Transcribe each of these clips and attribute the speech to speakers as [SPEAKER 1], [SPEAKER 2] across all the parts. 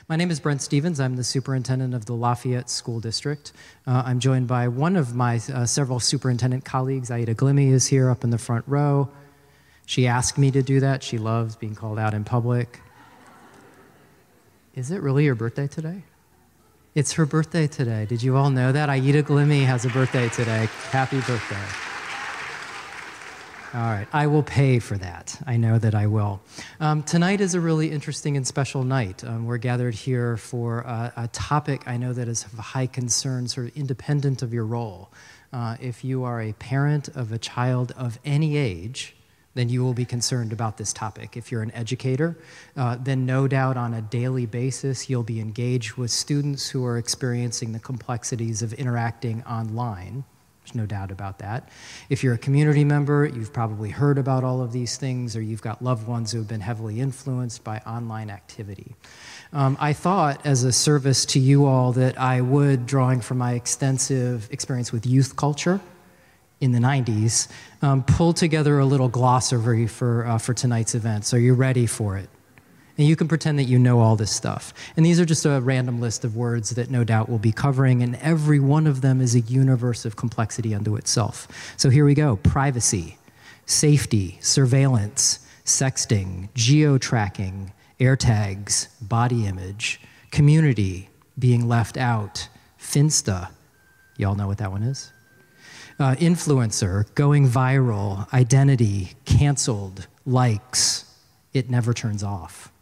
[SPEAKER 1] My name is Brent Stevens. I'm the superintendent of the Lafayette School District. I'm joined by one of my several superintendent colleagues. Aida Glimmy is here up in the front row. She asked me to do that. She loves being called out in public. Is it really your birthday today? It's her birthday today. Did you all know that? Aida Glimmy has a birthday today. Happy birthday. All right, I will pay for that. I know that I will. Tonight is a really interesting and special night. We're gathered here for a topic I know that is of high concern, sort of independent of your role. If you are a parent of a child of any age, then you will be concerned about this topic. If you're an educator, then no doubt on a daily basis you'll be engaged with students who are experiencing the complexities of interacting online. There's no doubt about that. If you're a community member, you've probably heard about all of these things, or you've got loved ones who have been heavily influenced by online activity. I thought, as a service to you all, that I would, drawing from my extensive experience with youth culture in the 90s, pull together a little glossary for tonight's event. So are you ready for it? And you can pretend that you know all this stuff. And these are just a random list of words that no doubt we'll be covering, and every one of them is a universe of complexity unto itself. So here we go. Privacy, safety, surveillance, sexting, geo-tracking, AirTags, body image, community, being left out, Finsta. Y'all know what that one is? Influencer, going viral, identity, canceled, likes. It never turns off.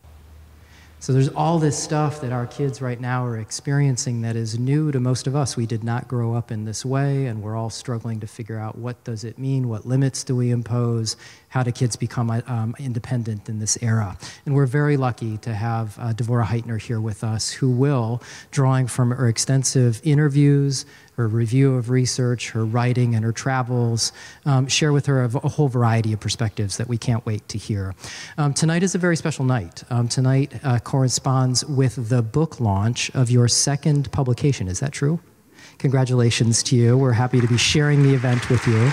[SPEAKER 1] So there's all this stuff that our kids right now are experiencing that is new to most of us. We did not grow up in this way, and we're all struggling to figure out what does it mean, what limits do we impose, how do kids become independent in this era. And we're very lucky to have Devorah Heitner here with us, who will, drawing from her extensive interviews, her review of research, her writing, and her travels, share with her a whole variety of perspectives that we can't wait to hear. Tonight is a very special night. Tonight corresponds with the book launch of your second publication. Is that true? Congratulations to you. We're happy to be sharing the event with you.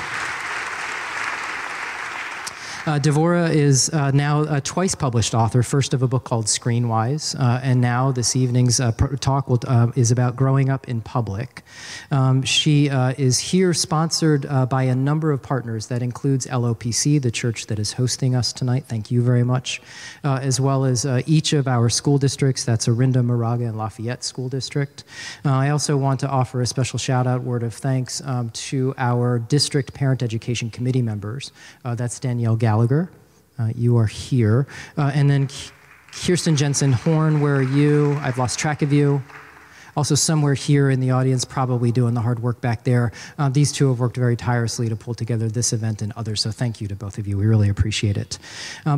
[SPEAKER 1] Devorah is now a twice published author, first of a book called Screenwise, and now this evening's talk is about growing up in public. She is here sponsored by a number of partners. That includes LOPC, the church that is hosting us tonight. Thank you very much. As well as each of our school districts. That's Orinda, Moraga, and Lafayette School District. I also want to offer a special shout-out word of thanks to our district parent education committee members. That's Danielle Gallagher, you are here. And then Kirsten Jensen Horn, where are you? I've lost track of you. Also somewhere here in the audience, probably doing the hard work back there. These two have worked very tirelessly to pull together this event and others, so thank you to both of you. We really appreciate it.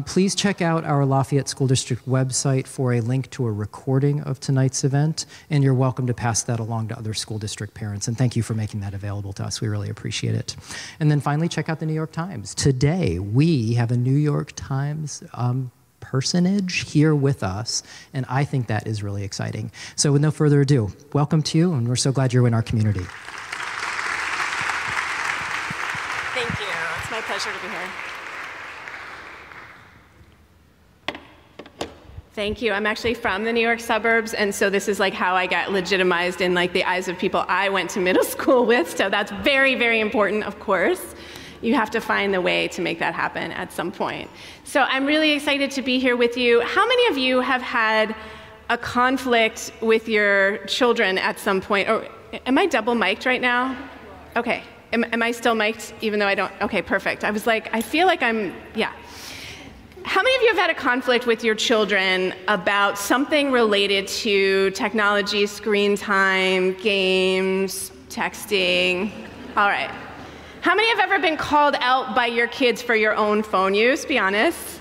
[SPEAKER 1] Please check out our Lafayette School District website for a link to a recording of tonight's event, and you're welcome to pass that along to other school district parents, and thank you for making that available to us. We really appreciate it. And then finally, check out the New York Times. Today, we have a New York Times personage here with us, and I think that is really exciting. So with no further ado, welcome to you, and we're so glad you're in our community.
[SPEAKER 2] Thank you. It's my pleasure to be here. Thank you. I'm actually from the New York suburbs, and so this is like how I got legitimized in like the eyes of people I went to middle school with, so that's very, very important, of course. You have to find the way to make that happen at some point. So I'm really excited to be here with you. How many of you have had a conflict with your children at some point? Or am I double mic'd right now? Okay. Am I still mic'd even though I don't? Okay, perfect. I was like, I feel like yeah. How many of you have had a conflict with your children about something related to technology, screen time, games, texting? All right. How many have ever been called out by your kids for your own phone use? Be honest.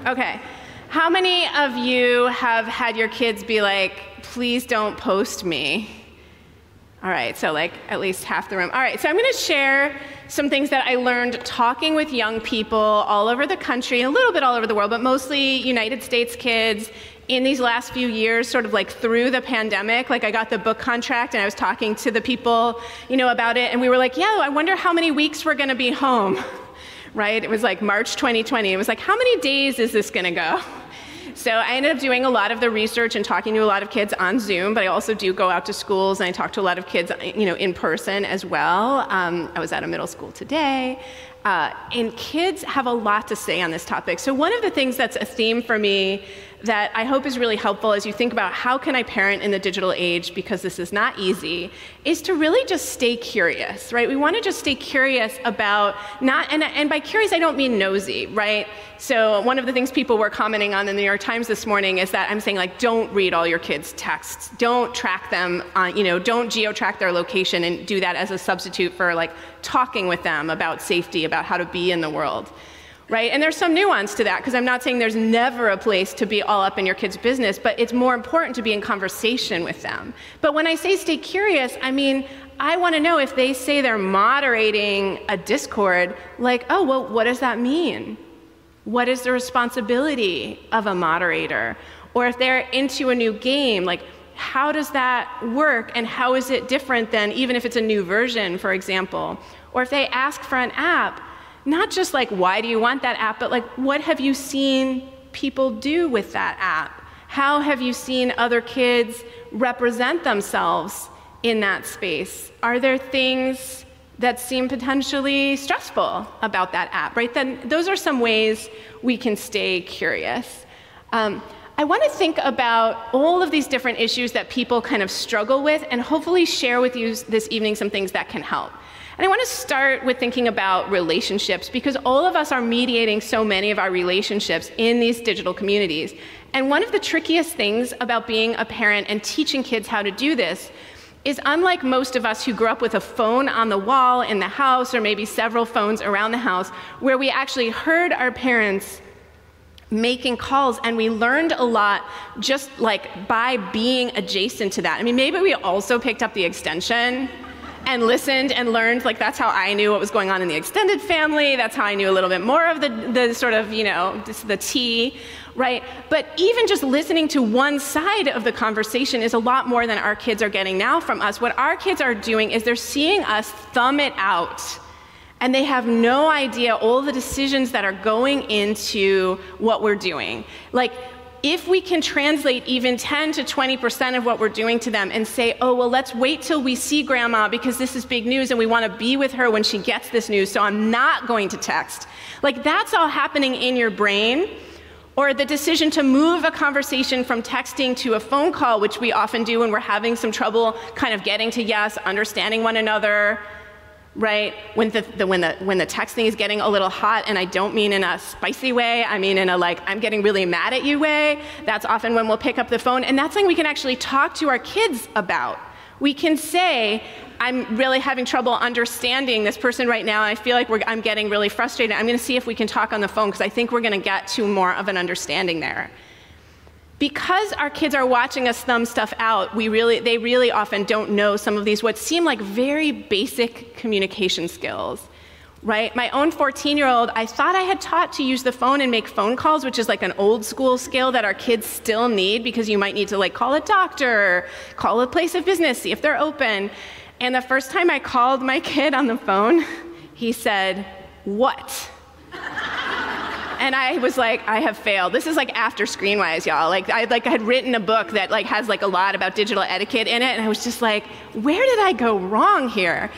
[SPEAKER 2] Okay. How many of you have had your kids be like, please don't post me? All right, so like at least half the room. All right, so I'm gonna share some things that I learned talking with young people all over the country, a little bit all over the world, but mostly United States kids in these last few years, sort of like through the pandemic. Like I got the book contract and I was talking to the people, about it, and we were like, yeah, I wonder how many weeks we're gonna be home, right? It was like March 2020. It was like, how many days is this gonna go? So I ended up doing a lot of the research and talking to a lot of kids on Zoom, but I also do go out to schools and I talk to a lot of kids, in person as well. I was at a middle school today. And kids have a lot to say on this topic. So one of the things that's a theme for me that I hope is really helpful as you think about how can I parent in the digital age, because this is not easy, is to really just stay curious, right? We want to just stay curious about and by curious I don't mean nosy, right? So one of the things people were commenting on in the New York Times this morning is that I'm saying, like, don't read all your kids' texts, don't track them, don't geo-track their location and do that as a substitute for like talking with them about safety, about how to be in the world. Right? And there's some nuance to that, because I'm not saying there's never a place to be all up in your kids' business, but it's more important to be in conversation with them. But when I say stay curious, I mean, I want to know if they say they're moderating a Discord, like, oh, well, what does that mean? What is the responsibility of a moderator? Or if they're into a new game, like, how does that work and how is it different than even if it's a new version, for example? Or if they ask for an app, not just like, why do you want that app, but like, what have you seen people do with that app? How have you seen other kids represent themselves in that space? Are there things that seem potentially stressful about that app, right? Then those are some ways we can stay curious. I want to think about all of these different issues that people kind of struggle with and hopefully share with you this evening some things that can help. And I want to start with thinking about relationships, because all of us are mediating so many of our relationships in these digital communities. And one of the trickiest things about being a parent and teaching kids how to do this is, unlike most of us who grew up with a phone on the wall in the house, or maybe several phones around the house, where we actually heard our parents making calls and we learned a lot just like by being adjacent to that. I mean, maybe we also picked up the extension and listened and learned, like that's how I knew what was going on in the extended family. That's how I knew a little bit more of the sort of, the tea, right? But even just listening to one side of the conversation is a lot more than our kids are getting now from us. What our kids are doing is they're seeing us thumb it out, and they have no idea all the decisions that are going into what we're doing. Like, if we can translate even 10 to 20% of what we're doing to them and say, oh, well, let's wait till we see grandma because this is big news and we want to be with her when she gets this news, so I'm not going to text. Like, that's all happening in your brain. Or the decision to move a conversation from texting to a phone call, which we often do when we're having some trouble kind of getting to yes, understanding one another, right? When the texting is getting a little hot, and I don't mean in a spicy way, I mean in a like, I'm getting really mad at you way, that's often when we'll pick up the phone, and that's something we can actually talk to our kids about. We can say, I'm really having trouble understanding this person right now, and I feel like I'm getting really frustrated. I'm gonna see if we can talk on the phone, because I think we're gonna get to more of an understanding there. Because our kids are watching us thumb stuff out, they really often don't know some of these what seem like very basic communication skills, right? My own 14-year-old, I thought I had taught to use the phone and make phone calls, which is like an old school skill that our kids still need, because you might need to like call a doctor, call a place of business, see if they're open. And the first time I called my kid on the phone, he said, "What?" And I was like, I have failed. This is like after Screenwise, y'all. Like I had written a book that like has like a lot about digital etiquette in it, and I was just like, where did I go wrong here?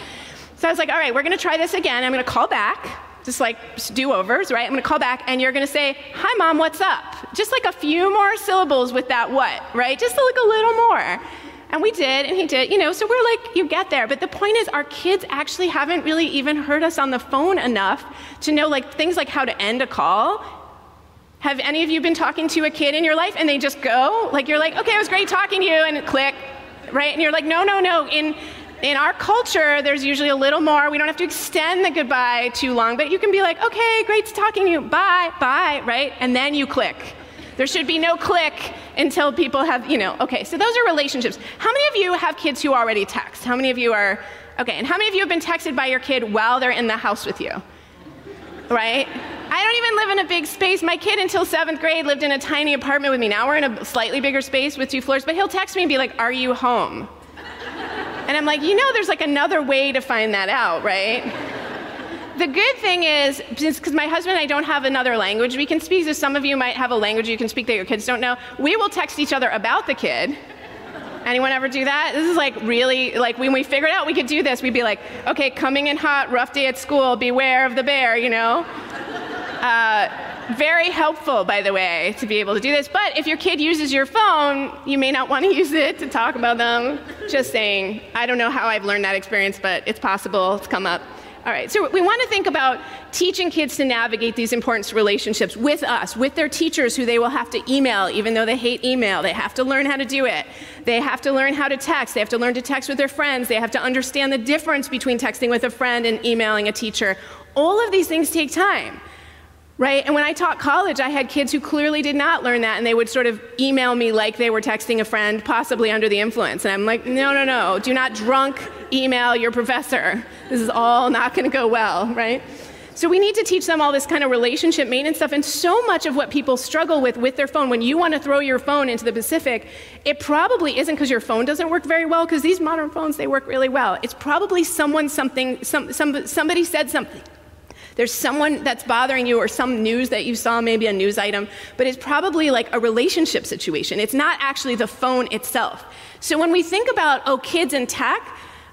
[SPEAKER 2] So I was like, all right, we're gonna try this again. I'm gonna call back, just like do-overs, right? I'm gonna call back, and you're gonna say, "Hi, Mom, what's up?" Just like a few more syllables with that "what," right? Just like a little more. And we did, and he did, so we're like, you get there. But the point is, our kids actually haven't really even heard us on the phone enough to know like things like how to end a call. Have any of you been talking to a kid in your life and they just go? Like, you're like, okay, it was great talking to you, and click, right? And you're like, no. In our culture, there's usually a little more. We don't have to extend the goodbye too long, but you can be like, okay, great talking to you, bye, right? And then you click. There should be no click until people have, okay, so those are relationships. How many of you have kids who already text? How many of you are, okay, and how many of you have been texted by your kid while they're in the house with you, right? I don't even live in a big space. My kid until 7th grade lived in a tiny apartment with me. Now we're in a slightly bigger space with 2 floors, but he'll text me and be like, "Are you home?" And I'm like, there's like another way to find that out, right? the good thing is, because my husband and I don't have another language we can speak, so some of you might have a language you can speak that your kids don't know, we will text each other about the kid. Anyone ever do that? This is like really, like when we figured out we could do this, we'd be like, okay, coming in hot, rough day at school, beware of the bear, you know? Very helpful, by the way, to be able to do this. But if your kid uses your phone, you may not want to use it to talk about them. Just saying. I don't know how I've learned that experience, but it's possible. It's come up. All right, so we want to think about teaching kids to navigate these important relationships with us, with their teachers who they will have to email, even though they hate email. They have to learn how to do it. They have to learn how to text. They have to learn to text with their friends. They have to understand the difference between texting with a friend and emailing a teacher. All of these things take time. Right? And when I taught college, I had kids who clearly did not learn that, and they would sort of email me like they were texting a friend, possibly under the influence. And I'm like, no, do not drunk email your professor. This is all not going to go well, right? So we need to teach them all this kind of relationship maintenance stuff, and so much of what people struggle with their phone, when you want to throw your phone into the Pacific, it probably isn't because your phone doesn't work very well, because these modern phones, they work really well. It's probably somebody said something. There's someone that's bothering you, or some news that you saw, maybe a news item, but it's probably like a relationship situation. It's not actually the phone itself. So when we think about, oh, kids and tech,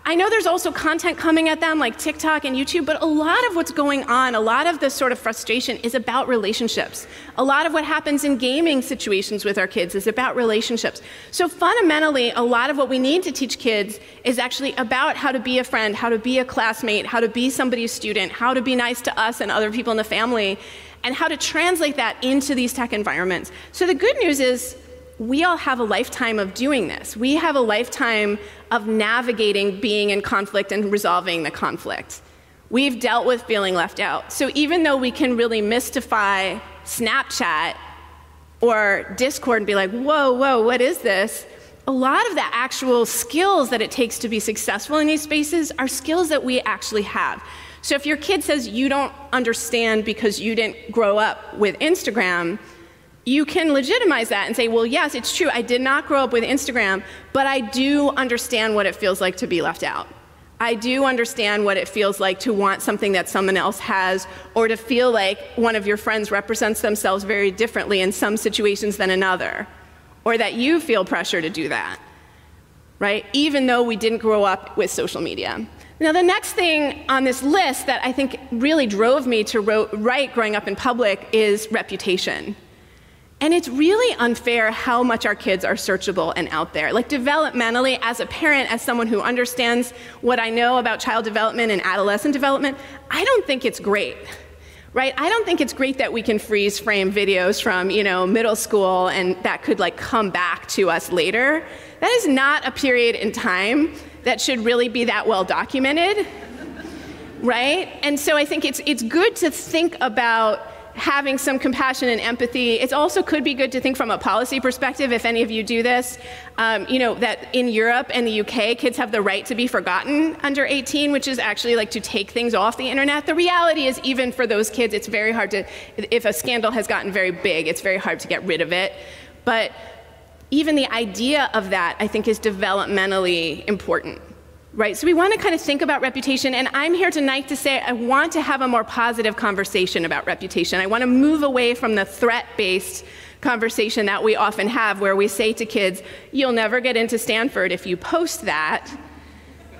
[SPEAKER 2] I know there's also content coming at them like TikTok and YouTube, but a lot of what's going on, a lot of the sort of frustration is about relationships. A lot of what happens in gaming situations with our kids is about relationships. So fundamentally, a lot of what we need to teach kids is actually about how to be a friend, how to be a classmate, how to be somebody's student, how to be nice to us and other people in the family, and how to translate that into these tech environments. So the good news is, we all have a lifetime of doing this. We have a lifetime of navigating being in conflict and resolving the conflict. We've dealt with feeling left out. So even though we can really mystify Snapchat or Discord and be like, whoa, what is this? A lot of the actual skills that it takes to be successful in these spaces are skills that we actually have. So if your kid says you don't understand because you didn't grow up with Instagram, you can legitimize that and say, well, yes, it's true. I did not grow up with Instagram, but I do understand what it feels like to be left out. I do understand what it feels like to want something that someone else has, or to feel like one of your friends represents themselves very differently in some situations than another, or that you feel pressure to do that, right? Even though we didn't grow up with social media. Now, the next thing on this list that I think really drove me to write growing up in public is reputation. And it's really unfair how much our kids are searchable and out there. Like developmentally, as a parent, as someone who understands what I know about child development and adolescent development, I don't think it's great, right? I don't think it's great that we can freeze frame videos from, middle school and that could like come back to us later. That is not a period in time that should really be that well documented, right? And so I think it's good to think about having some compassion and empathy. It also could be good to think from a policy perspective, if any of you do this, that in Europe and the UK, kids have the right to be forgotten under 18, which is actually like to take things off the internet. The reality is, even for those kids, it's very hard to, if a scandal has gotten very big, it's very hard to get rid of it. But even the idea of that, I think, is developmentally important. Right, so we want to kind of think about reputation, and I'm here tonight to say I want to have a more positive conversation about reputation. I want to move away from the threat-based conversation that we often have, where we say to kids, you'll never get into Stanford if you post that,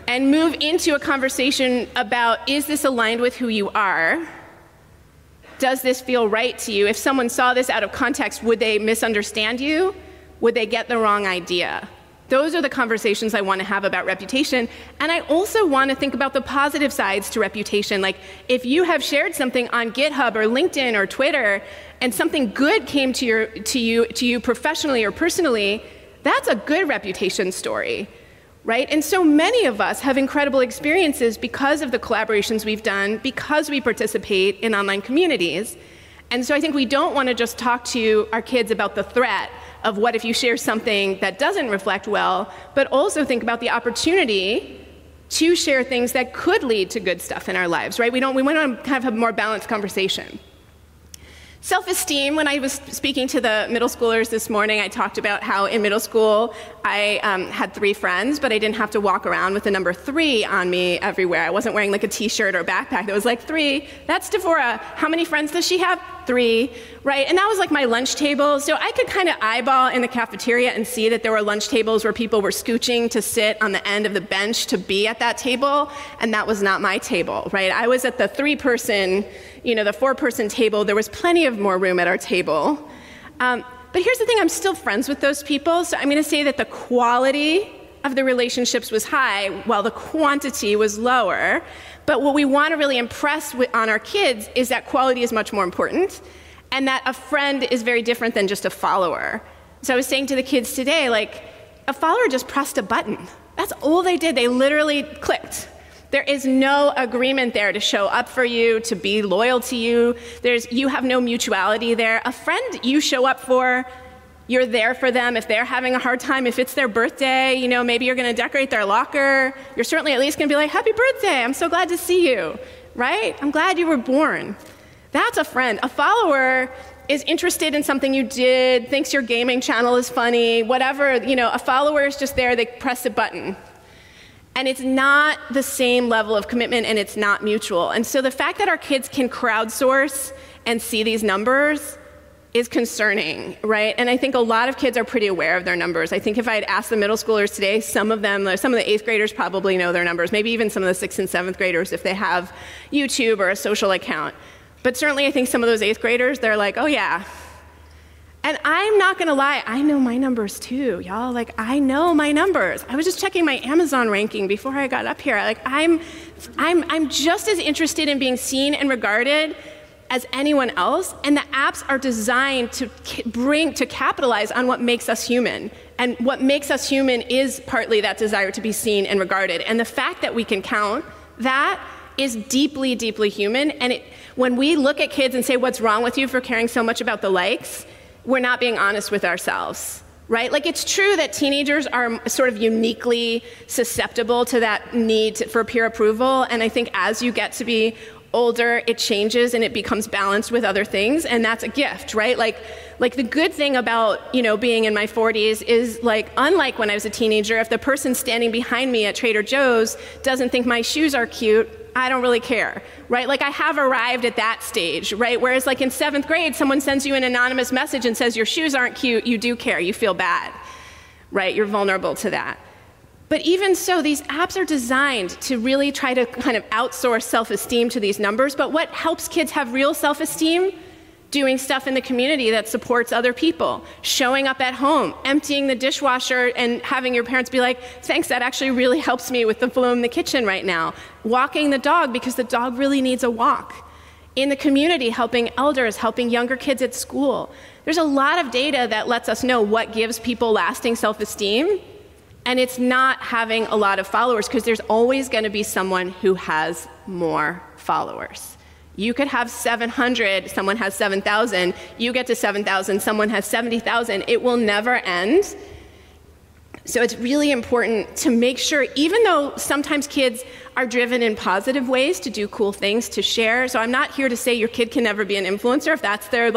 [SPEAKER 2] and move into a conversation about, is this aligned with who you are? Does this feel right to you? If someone saw this out of context, would they misunderstand you? Would they get the wrong idea? Those are the conversations I want to have about reputation. And I also want to think about the positive sides to reputation. Like, if you have shared something on GitHub or LinkedIn or Twitter, and something good came to you professionally or personally, that's a good reputation story, right? And so many of us have incredible experiences because of the collaborations we've done, because we participate in online communities. And so I think we don't want to just talk to our kids about the threat of what if you share something that doesn't reflect well, but also think about the opportunity to share things that could lead to good stuff in our lives, right? We want to kind of have a more balanced conversation. Self-esteem, when I was speaking to the middle schoolers this morning, I talked about how in middle school I had 3 friends, but I didn't have to walk around with the number 3 on me everywhere. I wasn't wearing like a t-shirt or a backpack that was like 3. That's Devora. How many friends does she have? 3, right? And that was like my lunch table. So I could kind of eyeball in the cafeteria and see that there were lunch tables where people were scooching to sit on the end of the bench to be at that table, and that was not my table, right? I was at the 3-person, the 4-person table. There was plenty of more room at our table. But here's the thing, I'm still friends with those people, so I'm gonna say that the quality of the relationships was high while the quantity was lower. But what we want to really impress on our kids is that quality is much more important, and that a friend is very different than just a follower. So I was saying to the kids today, like, a follower just pressed a button. That's all they did. They literally clicked. There is no agreement there to show up for you, to be loyal to you. You have no mutuality there. A friend you show up for, you're there for them. If they're having a hard time, if it's their birthday, maybe you're gonna decorate their locker. You're certainly at least gonna be like, happy birthday, I'm so glad to see you, right? I'm glad you were born. That's a friend. A follower is interested in something you did, thinks your gaming channel is funny, whatever. A follower is just there, they press a button. And it's not the same level of commitment, and it's not mutual. And so the fact that our kids can crowdsource and see these numbers is concerning, right? And I think a lot of kids are pretty aware of their numbers. I think if I had asked the middle schoolers today, some of the 8th graders probably know their numbers, maybe even some of the 6th and 7th graders if they have YouTube or a social account. But certainly I think some of those 8th graders, they're like, oh yeah. And I'm not gonna lie, I know my numbers too, y'all. Like, I know my numbers. I was just checking my Amazon ranking before I got up here. Like, I'm just as interested in being seen and regarded as anyone else, and the apps are designed to capitalize on what makes us human. And what makes us human is partly that desire to be seen and regarded. And the fact that we can count that is deeply, deeply human. And when we look at kids and say, what's wrong with you for caring so much about the likes, we're not being honest with ourselves, right? Like, it's true that teenagers are sort of uniquely susceptible to that need for peer approval. And I think as you get to be older, it changes and it becomes balanced with other things, and that's a gift, right? Like the good thing about, being in my 40s is, like, unlike when I was a teenager, if the person standing behind me at Trader Joe's doesn't think my shoes are cute, I don't really care, right? Like, I have arrived at that stage, right? Whereas, like, in 7th grade, someone sends you an anonymous message and says your shoes aren't cute, you do care, you feel bad, right? You're vulnerable to that. But even so, these apps are designed to really try to kind of outsource self-esteem to these numbers. But what helps kids have real self-esteem? Doing stuff in the community that supports other people, showing up at home, emptying the dishwasher and having your parents be like, thanks, that actually really helps me with the flow in the kitchen right now. Walking the dog because the dog really needs a walk. In the community, helping elders, helping younger kids at school. There's a lot of data that lets us know what gives people lasting self-esteem. And it's not having a lot of followers, because there's always going to be someone who has more followers. You could have 700, someone has 7,000, you get to 7,000, someone has 70,000. It will never end. So it's really important to make sure, even though sometimes kids are driven in positive ways to do cool things, to share. So I'm not here to say your kid can never be an influencer if that's their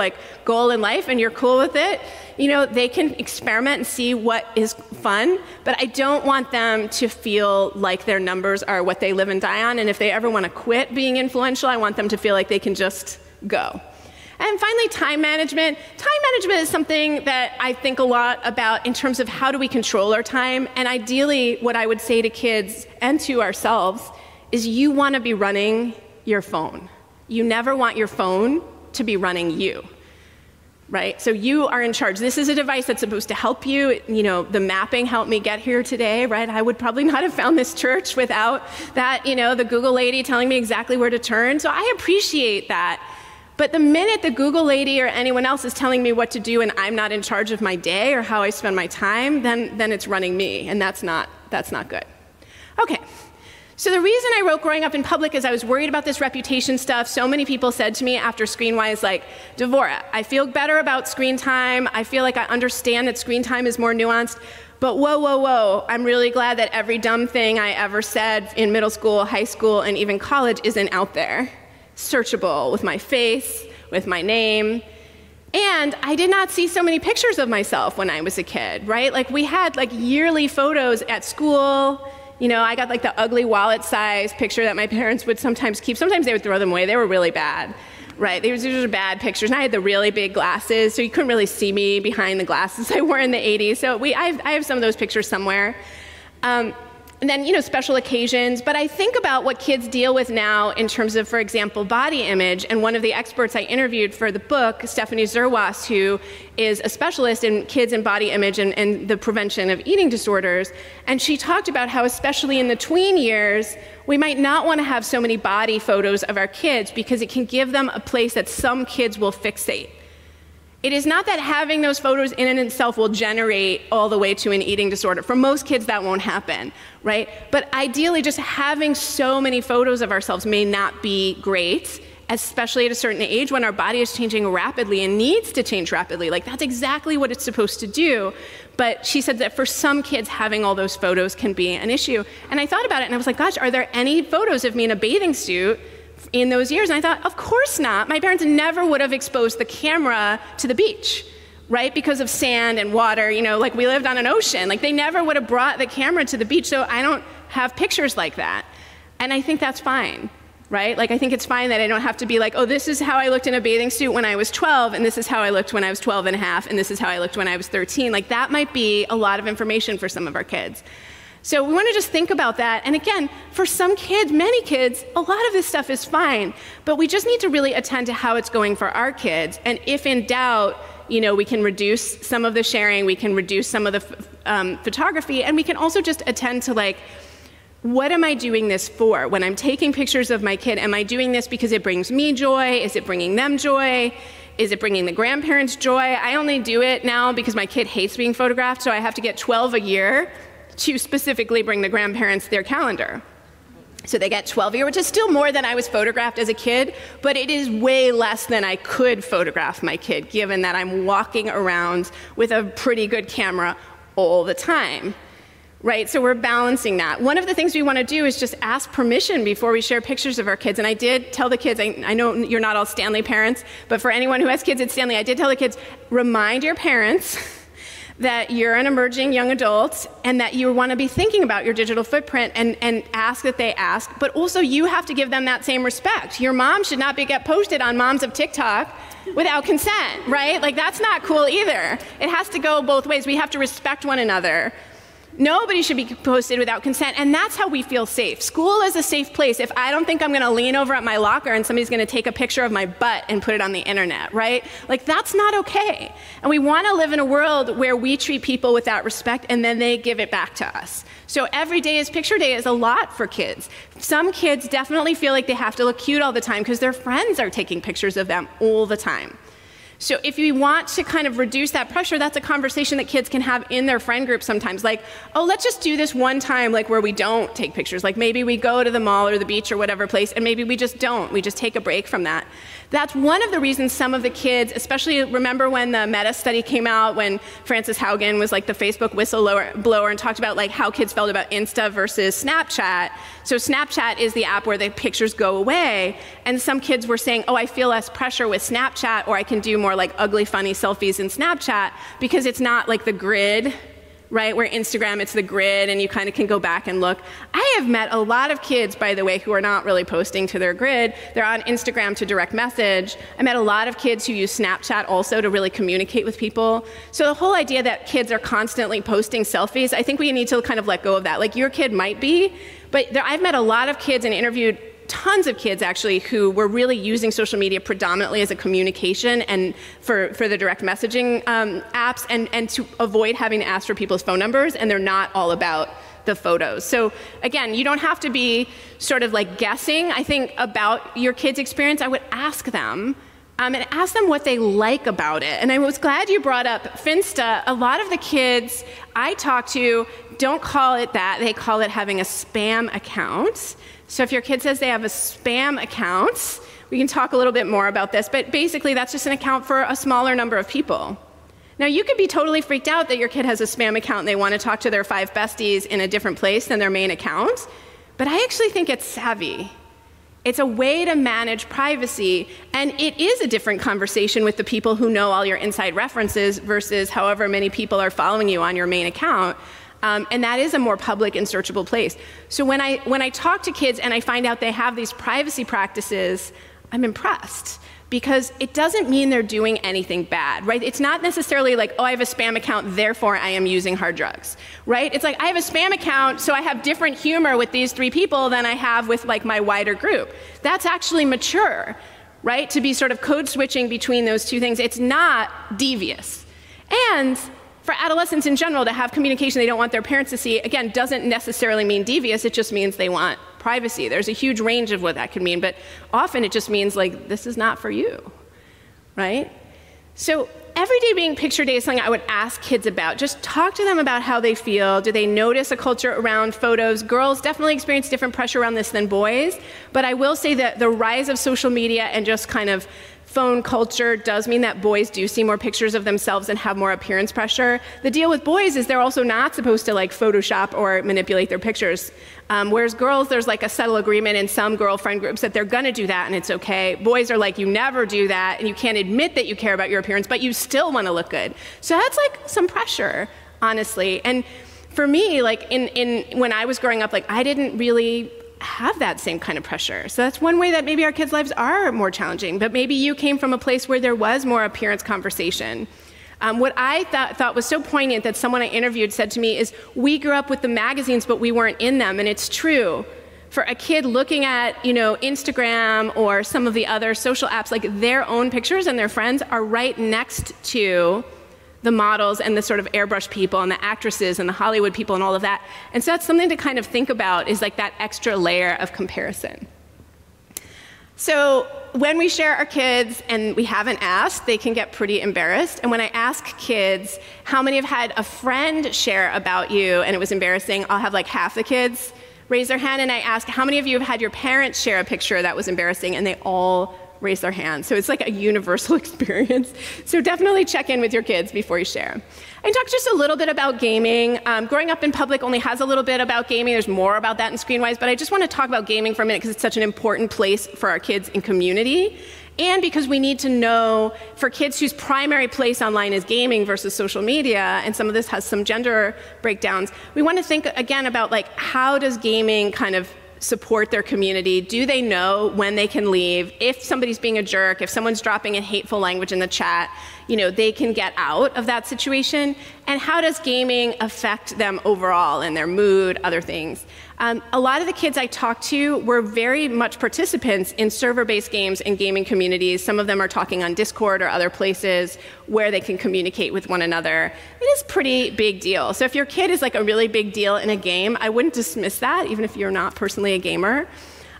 [SPEAKER 2] goal in life and you're cool with it. They can experiment and see what is fun, but I don't want them to feel like their numbers are what they live and die on. And if they ever want to quit being influential, I want them to feel like they can just go. And finally, time management. Time management is something that I think a lot about in terms of how do we control our time. And ideally, what I would say to kids and to ourselves is you want to be running your phone. You never want your phone to be running you, right? So you are in charge. This is a device that's supposed to help you. The mapping helped me get here today, right? I would probably not have found this church without that, the Google lady telling me exactly where to turn. So I appreciate that. But the minute the Google lady or anyone else is telling me what to do and I'm not in charge of my day or how I spend my time, then it's running me, and that's not good. Okay, so the reason I wrote Growing Up in Public is I was worried about this reputation stuff. So many people said to me after ScreenWise, like, Devora, I feel better about screen time. I feel like I understand that screen time is more nuanced. But whoa, whoa, whoa, I'm really glad that every dumb thing I ever said in middle school, high school, and even college isn't out there. Searchable with my face, with my name. And I did not see so many pictures of myself when I was a kid, right? Like we had like yearly photos at school. You know, I got like the ugly wallet-size picture that my parents would sometimes keep. Sometimes they would throw them away. They were really bad, right? These were bad pictures. And I had the really big glasses, so you couldn't really see me behind the glasses I wore in the 80s. So I have some of those pictures somewhere. And then, you know, special occasions. But I think about what kids deal with now in terms of, for example, body image. And one of the experts I interviewed for the book, Stephanie Zerwas, who is a specialist in kids and body image and the prevention of eating disorders. And she talked about how, especially in the tween years, we might not want to have so many body photos of our kids because it can give them a place that some kids will fixate. It is not that having those photos in and itself will generate all the way to an eating disorder. For most kids, that won't happen, right? But ideally, just having so many photos of ourselves may not be great, especially at a certain age when our body is changing rapidly and needs to change rapidly. Like, that's exactly what it's supposed to do. But she said that for some kids, having all those photos can be an issue. And I thought about it, and I was like, gosh, are there any photos of me in a bathing suit in those years? And I thought, of course not. My parents never would have exposed the camera to the beach, right? Because of sand and water, you know, like we lived on an ocean. Like they never would have brought the camera to the beach, so I don't have pictures like that. And I think that's fine, right? Like I think it's fine that I don't have to be like, oh, this is how I looked in a bathing suit when I was 12, and this is how I looked when I was 12 and a half, and this is how I looked when I was 13. Like that might be a lot of information for some of our kids. So we want to just think about that. And again, for some kids, many kids, a lot of this stuff is fine, but we just need to really attend to how it's going for our kids. And if in doubt, you know, we can reduce some of the sharing, we can reduce some of the photography, and we can also just attend to like, what am I doing this for? When I'm taking pictures of my kid, am I doing this because it brings me joy? Is it bringing them joy? Is it bringing the grandparents joy? I only do it now because my kid hates being photographed, so I have to get 12 a year to specifically bring the grandparents their calendar. So they get 12 a year, which is still more than I was photographed as a kid, but it is way less than I could photograph my kid, given that I'm walking around with a pretty good camera all the time, right? So we're balancing that. One of the things we want to do is just ask permission before we share pictures of our kids. And I did tell the kids, I know you're not all Stanley parents, but for anyone who has kids at Stanley, I did tell the kids, remind your parents that you're an emerging young adult and that you want to be thinking about your digital footprint and ask that they ask, but also you have to give them that same respect. Your mom should not get posted on Moms of TikTok without consent, right? Like that's not cool either. It has to go both ways. We have to respect one another. Nobody should be posted without consent, and that's how we feel safe. School is a safe place if I don't think I'm gonna lean over at my locker and somebody's gonna take a picture of my butt and put it on the internet, right? Like that's not okay. And we wanna live in a world where we treat people with that respect and then they give it back to us. So every day is picture day is a lot for kids. Some kids definitely feel like they have to look cute all the time because their friends are taking pictures of them all the time. So if you want to kind of reduce that pressure, that's a conversation that kids can have in their friend group sometimes. Like, oh, let's just do this one time like where we don't take pictures. Like maybe we go to the mall or the beach or whatever place, and maybe we just don't. We just take a break from that. That's one of the reasons some of the kids, especially remember when the Meta study came out, when Frances Haugen was like the Facebook whistleblower and talked about like how kids felt about Insta versus Snapchat. So Snapchat is the app where the pictures go away, and some kids were saying, oh, I feel less pressure with Snapchat, or I can do more like ugly, funny selfies in Snapchat because it's not like the grid, right? Where Instagram, it's the grid and you kind of can go back and look. I have met a lot of kids, by the way, who are not really posting to their grid. They're on Instagram to direct message. I met a lot of kids who use Snapchat also to really communicate with people. So the whole idea that kids are constantly posting selfies, I think we need to kind of let go of that. Like your kid might be, but I've met a lot of kids and interviewed tons of kids actually who were really using social media predominantly as a communication and for the direct messaging apps and to avoid having to ask for people's phone numbers, and they're not all about the photos. So again, you don't have to be sort of like guessing, I think, about your kids' experience. I would ask them and ask them what they like about it. And I was glad you brought up Finsta. A lot of the kids I talk to don't call it that. They call it having a spam account. So if your kid says they have a spam account, we can talk a little bit more about this, but basically that's just an account for a smaller number of people. Now you could be totally freaked out that your kid has a spam account and they want to talk to their 5 besties in a different place than their main account, but I actually think it's savvy. It's a way to manage privacy, and it is a different conversation with the people who know all your inside references versus however many people are following you on your main account. And that is a more public and searchable place. So when I talk to kids and I find out they have these privacy practices, I'm impressed. Because it doesn't mean they're doing anything bad, right? It's not necessarily like, oh, I have a spam account, therefore I am using hard drugs, right? It's like, I have a spam account, so I have different humor with these 3 people than I have with like my wider group. That's actually mature, right? To be sort of code switching between those 2 things. It's not devious. And for adolescents in general to have communication they don't want their parents to see, again, doesn't necessarily mean devious, it just means they want privacy. There's a huge range of what that could mean, but often it just means like, this is not for you, right? So Everyday Being Picture Day is something I would ask kids about. Just talk to them about how they feel. Do they notice a culture around photos? Girls definitely experience different pressure around this than boys, but I will say that the rise of social media and just kind of phone culture does mean that boys do see more pictures of themselves and have more appearance pressure. The deal with boys is they're also not supposed to like Photoshop or manipulate their pictures. Whereas girls, there's like a subtle agreement in some girlfriend groups that they're gonna do that and it's okay. Boys are like, you never do that and you can't admit that you care about your appearance, but you still wanna look good. So that's like some pressure, honestly. And for me, like when I was growing up, like I didn't really have that same kind of pressure. So that's one way that maybe our kids' lives are more challenging, but maybe you came from a place where there was more appearance conversation. What I thought was so poignant that someone I interviewed said to me is, we grew up with the magazines, but we weren't in them, and it's true. For a kid looking at, Instagram or some of the other social apps, like their own pictures and their friends are right next to the models and the sort of airbrush people and the actresses and the Hollywood people and all of that. And so that's something to kind of think about, is like that extra layer of comparison. So when we share our kids and we haven't asked, they can get pretty embarrassed. And when I ask kids how many have had a friend share about you and it was embarrassing, I'll have like half the kids raise their hand, and I ask how many of you have had your parents share a picture that was embarrassing, and they all raise their hands. So it's like a universal experience. So definitely check in with your kids before you share. I talk just a little bit about gaming. Growing up in public only has a little bit about gaming. There's more about that in Screenwise, but I just want to talk about gaming for a minute because it's such an important place for our kids in community. And because we need to know, for kids whose primary place online is gaming versus social media, and some of this has some gender breakdowns, we want to think again about like, how does gaming kind of support their community? Do they know when they can leave? If somebody's being a jerk, if someone's dropping in hateful language in the chat, they can get out of that situation. And how does gaming affect them overall in their mood, other things? A lot of the kids I talked to were very much participants in server-based games and gaming communities. Some of them are talking on Discord or other places where they can communicate with one another. It is a pretty big deal. So if your kid is like a really big deal in a game, I wouldn't dismiss that, even if you're not personally a gamer.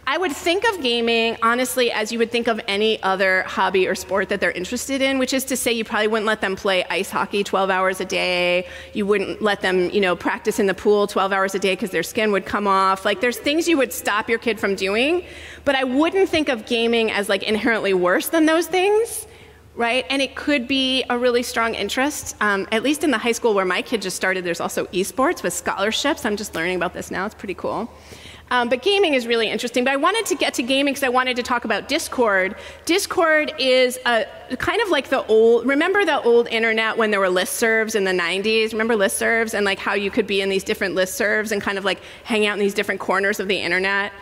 [SPEAKER 2] I would think of gaming, honestly, as you would think of any other hobby or sport that they're interested in, which is to say you probably wouldn't let them play ice hockey 12 hours a day. You wouldn't let them, practice in the pool 12 hours a day because their skin would come off. Like, there's things you would stop your kid from doing, but I wouldn't think of gaming as like inherently worse than those things, right? And it could be a really strong interest. At least in the high school where my kid just started, there's also esports with scholarships. I'm just learning about this now. It's pretty cool. But gaming is really interesting. But I wanted to get to gaming because I wanted to talk about Discord. Discord is kind of like remember the old internet when there were listservs in the 90s? Remember listservs and like how you could be in these different listservs and kind of like hang out in these different corners of the internet?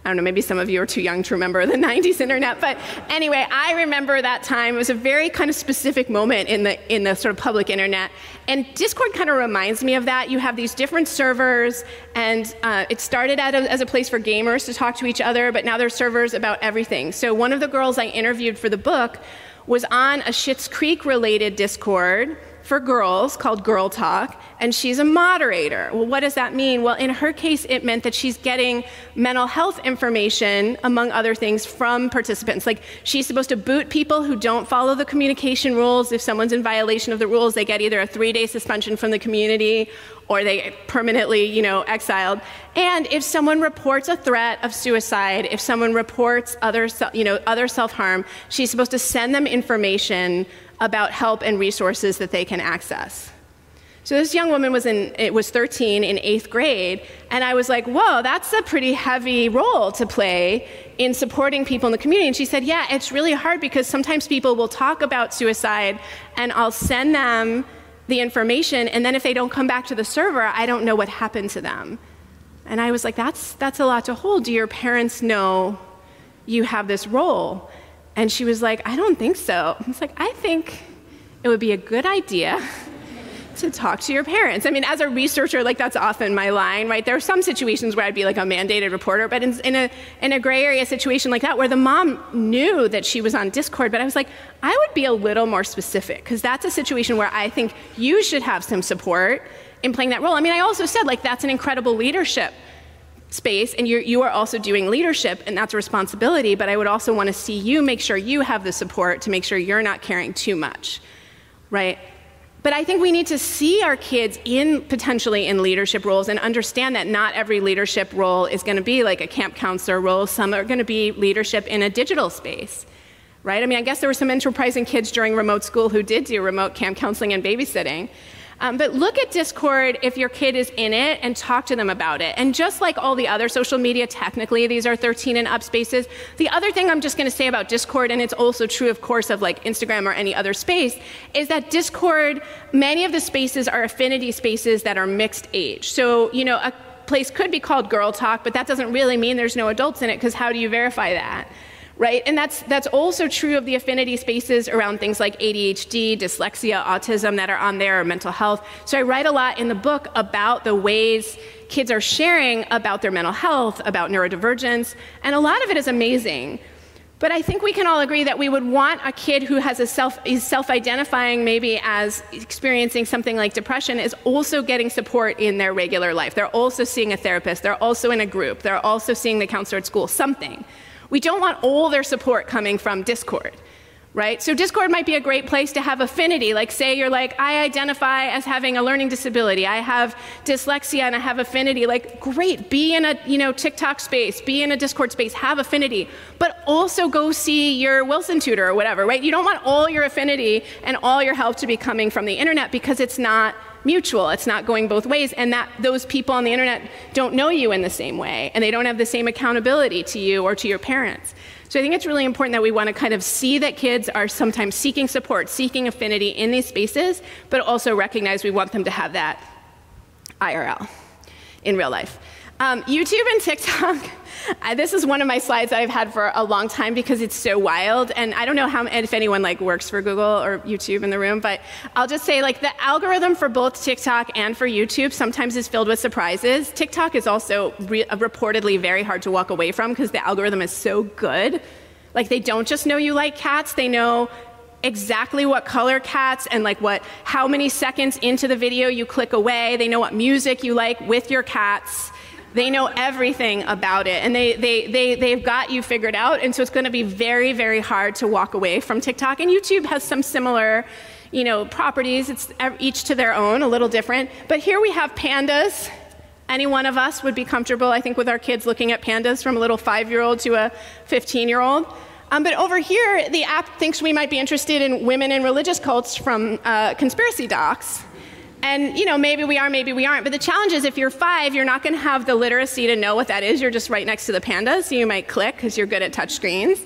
[SPEAKER 2] I don't know, maybe some of you are too young to remember the 90s internet, but anyway, I remember that time. It was a very kind of specific moment in the sort of public internet, and Discord kind of reminds me of that. You have these different servers, and it started out as a place for gamers to talk to each other, but now there's servers about everything. So one of the girls I interviewed for the book was on a Schitt's Creek-related Discord for girls called Girl Talk, and she's a moderator. Well, what does that mean? Well, in her case, it meant that she's getting mental health information, among other things, from participants. Like, she's supposed to boot people who don't follow the communication rules. If someone's in violation of the rules, they get either a 3-day suspension from the community or they get permanently, exiled. And if someone reports a threat of suicide, if someone reports other self-harm, she's supposed to send them information about help and resources that they can access. So this young woman was 13 in 8th grade, and I was like, whoa, that's a pretty heavy role to play in supporting people in the community. And she said, yeah, it's really hard because sometimes people will talk about suicide, and I'll send them the information, and then if they don't come back to the server, I don't know what happened to them. And I was like, that's a lot to hold. Do your parents know you have this role? And she was like, I don't think so. I was like, I think it would be a good idea to talk to your parents. I mean, as a researcher, like that's often my line, right? There are some situations where I'd be like a mandated reporter, but in a gray area situation like that, where the mom knew that she was on Discord, but I was like, I would be a little more specific, because that's a situation where I think you should have some support in playing that role. I mean, I also said, like, that's an incredible leadership space, and you are also doing leadership, and that's a responsibility, but I would also want to see you make sure you have the support to make sure you're not carrying too much, right? But I think we need to see our kids potentially in leadership roles and understand that not every leadership role is going to be like a camp counselor role. Some are going to be leadership in a digital space, right? I mean, I guess there were some enterprising kids during remote school who did do remote camp counseling and babysitting. But look at Discord if your kid is in it and talk to them about it. And just like all the other social media, technically these are 13 and up spaces. The other thing I'm just going to say about Discord, and it's also true, of course, of like Instagram or any other space, is that Discord, many of the spaces are affinity spaces that are mixed age. So, you know, a place could be called Girl Talk, but that doesn't really mean there's no adults in it, because how do you verify that? Right? And that's also true of the affinity spaces around things like ADHD, dyslexia, autism that are on there, or mental health. So I write a lot in the book about the ways kids are sharing about their mental health, about neurodivergence, and a lot of it is amazing. But I think we can all agree that we would want a kid who has is self-identifying maybe as experiencing something like depression is also getting support in their regular life. They're also seeing a therapist. They're also in a group. They're also seeing the counselor at school, something. We don't want all their support coming from Discord, right? So Discord might be a great place to have affinity. Like, say you're like, I identify as having a learning disability. I have dyslexia and I have affinity. Like, great, be in a TikTok space, be in a Discord space, have affinity, but also go see your Wilson tutor or whatever, right? You don't want all your affinity and all your help to be coming from the internet, because it's not mutual. It's not going both ways, and that those people on the internet don't know you in the same way, and they don't have the same accountability to you or to your parents. So I think it's really important that we want to kind of see that kids are sometimes seeking support, seeking affinity in these spaces, but also recognize we want them to have that IRL, in real life. YouTube and TikTok, this is one of my slides that I've had for a long time because it's so wild, and I don't know if anyone like works for Google or YouTube in the room, but I'll just say, like, the algorithm for both TikTok and for YouTube sometimes is filled with surprises. TikTok is also reportedly very hard to walk away from because the algorithm is so good. Like, they don't just know you like cats, they know exactly what color cats and like how many seconds into the video you click away. They know what music you like with your cats. They know everything about it, and they've got you figured out, and so it's going to be very, very hard to walk away from TikTok. And YouTube has some similar, properties. It's each to their own, a little different. But here we have pandas. Any one of us would be comfortable, I think, with our kids looking at pandas, from a little 5-year-old to a 15-year-old. But over here, the app thinks we might be interested in women in religious cults from conspiracy docs. And maybe we are, maybe we aren't. But the challenge is, if you're 5, you're not going to have the literacy to know what that is. You're just right next to the pandas, so you might click because you're good at touch screens.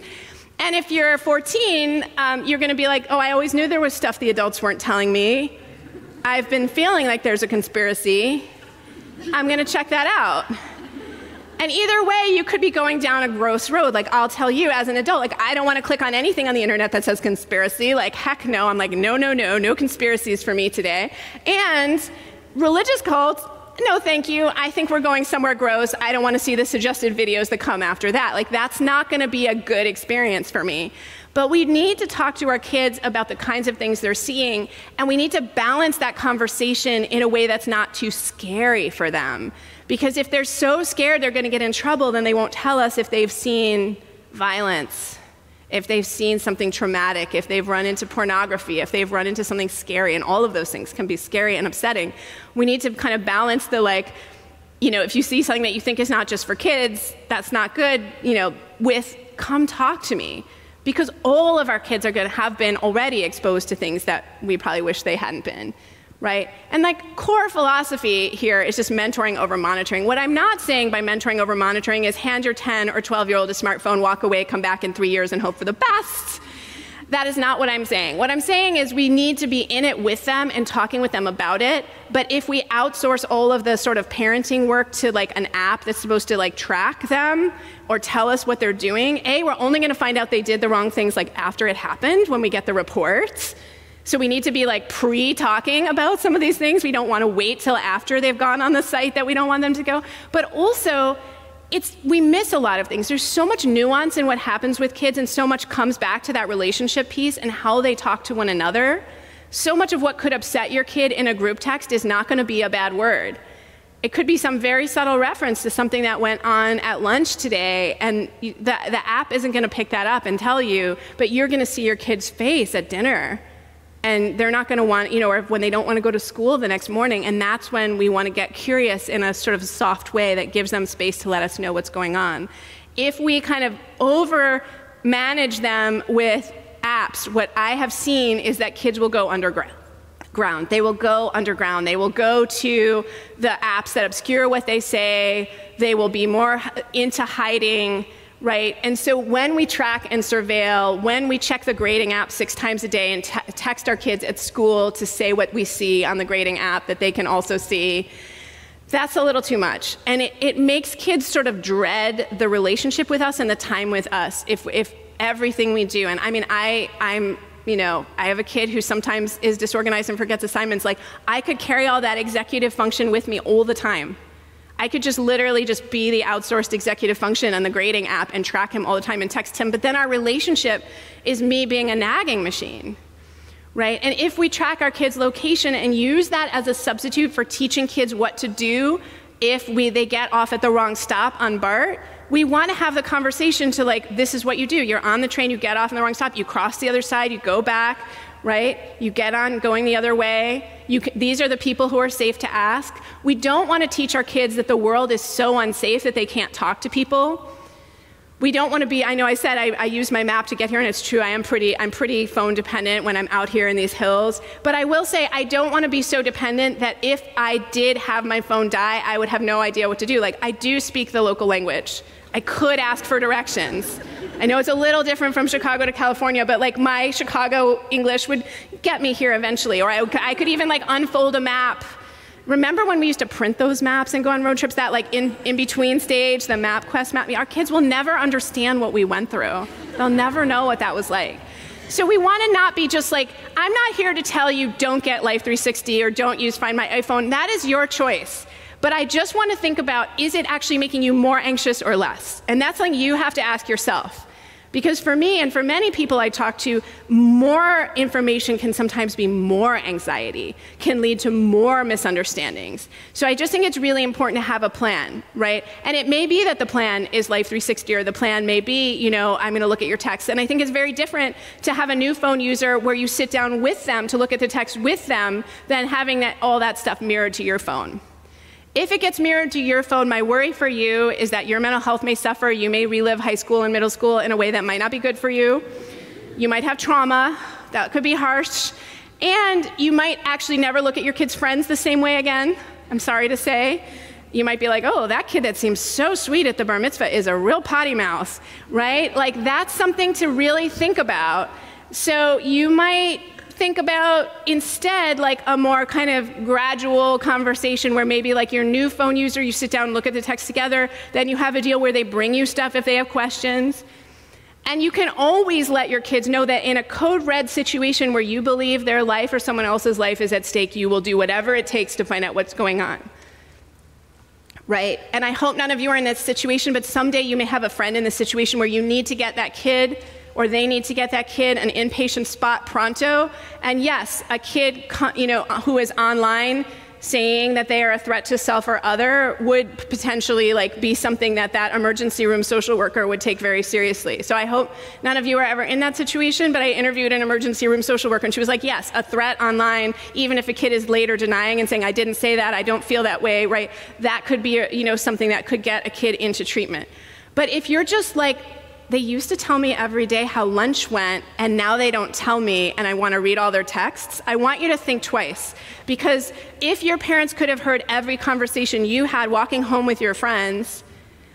[SPEAKER 2] And if you're 14, you're going to be like, oh, I always knew there was stuff the adults weren't telling me. I've been feeling like there's a conspiracy. I'm going to check that out. And either way, you could be going down a gross road. Like, I'll tell you as an adult, like, I don't want to click on anything on the internet that says conspiracy. Like, heck no. I'm like, no conspiracies for me today. And religious cults, no thank you. I think we're going somewhere gross. I don't want to see the suggested videos that come after that. Like, that's not going to be a good experience for me. But we need to talk to our kids about the kinds of things they're seeing, and we need to balance that conversation in a way that's not too scary for them. Because if they're so scared they're going to get in trouble, then they won't tell us if they've seen violence, if they've seen something traumatic, if they've run into pornography, if they've run into something scary, and all of those things can be scary and upsetting. We need to kind of balance the, like, if you see something that you think is not just for kids, that's not good, with come talk to me. Because all of our kids are going to have been already exposed to things that we probably wish they hadn't been. right? And like core philosophy here is just mentoring over monitoring. What I'm not saying by mentoring over monitoring is hand your 10 or 12-year-old a smartphone, walk away, come back in 3 years and hope for the best. That is not what I'm saying. What I'm saying is we need to be in it with them and talking with them about it. But if we outsource all of the sort of parenting work to like an app that's supposed to like track them or tell us what they're doing, A, we're only gonna find out they did the wrong things like after it happened when we get the reports. So we need to be like pre-talking about some of these things. We don't wanna wait till after they've gone on the site that we don't want them to go. But also, we miss a lot of things. There's so much nuance in what happens with kids, and so much comes back to that relationship piece and how they talk to one another. So much of what could upset your kid in a group text is not gonna be a bad word. It could be some very subtle reference to something that went on at lunch today, and the app isn't gonna pick that up and tell you, but you're gonna see your kid's face at dinner. And they're not going to want, or when they don't want to go to school the next morning, and that's when we want to get curious in a sort of soft way that gives them space to let us know what's going on. If we kind of over-manage them with apps, what I have seen is that kids will go underground. They will go underground. They will go to the apps that obscure what they say. They will be more into hiding. Right, and so when we track and surveil, when we check the grading app 6 times a day and text our kids at school to say what we see on the grading app that they can also see, that's a little too much. And it makes kids sort of dread the relationship with us and the time with us if everything we do. And I mean, I have a kid who sometimes is disorganized and forgets assignments. Like, I could carry all that executive function with me all the time. I could just literally just be the outsourced executive function on the grading app and track him all the time and text him, but then our relationship is me being a nagging machine, right? And if we track our kids' location and use that as a substitute for teaching kids what to do if they get off at the wrong stop on BART, we want to have the conversation to like, this is what you do. You're on the train, you get off on the wrong stop, you cross the other side, you go back, right? You get on going the other way. These are the people who are safe to ask. We don't want to teach our kids that the world is so unsafe that they can't talk to people. We don't want to be, I know I said I use my map to get here, and it's true, I'm pretty phone dependent when I'm out here in these hills. But I will say I don't want to be so dependent that if I did have my phone die, I would have no idea what to do. Like, I do speak the local language. I could ask for directions. I know it's a little different from Chicago to California, but like my Chicago English would get me here eventually. Or I could even like unfold a map. Remember when we used to print those maps and go on road trips, that like in between stage, the MapQuest map? Our kids will never understand what we went through. They'll never know what that was like. So we want to not be just like, I'm not here to tell you don't get Life 360 or don't use Find My iPhone. That is your choice. But I just want to think about, is it actually making you more anxious or less? And that's something you have to ask yourself. Because for me and for many people I talk to, more information can sometimes be more anxiety, can lead to more misunderstandings. So I just think it's really important to have a plan, right? And it may be that the plan is Life 360, or the plan may be, I'm going to look at your text. And I think it's very different to have a new phone user where you sit down with them to look at the text with them than having all that stuff mirrored to your phone. If it gets mirrored to your phone, my worry for you is that your mental health may suffer. You may relive high school and middle school in a way that might not be good for you. You might have trauma. That could be harsh. And you might actually never look at your kids' friends the same way again. I'm sorry to say. You might be like, oh, that kid that seems so sweet at the bar mitzvah is a real potty mouth, right? Like, that's something to really think about. So you might think about instead like a more kind of gradual conversation where maybe like your new phone user, you sit down and look at the text together, then you have a deal where they bring you stuff if they have questions. And you can always let your kids know that in a code red situation where you believe their life or someone else's life is at stake, you will do whatever it takes to find out what's going on. Right? And I hope none of you are in that situation, but someday you may have a friend in the situation where you need to get that kid, or they need to get that kid an inpatient spot pronto. And yes, a kid who is online saying that they are a threat to self or other would potentially like be something that emergency room social worker would take very seriously. So I hope none of you are ever in that situation, but I interviewed an emergency room social worker and she was like, yes, a threat online, even if a kid is later denying and saying, I didn't say that, I don't feel that way, right? That could be something that could get a kid into treatment. But if you're just like they used to tell me every day how lunch went, and now they don't tell me, and I want to read all their texts. I want you to think twice, because if your parents could have heard every conversation you had walking home with your friends,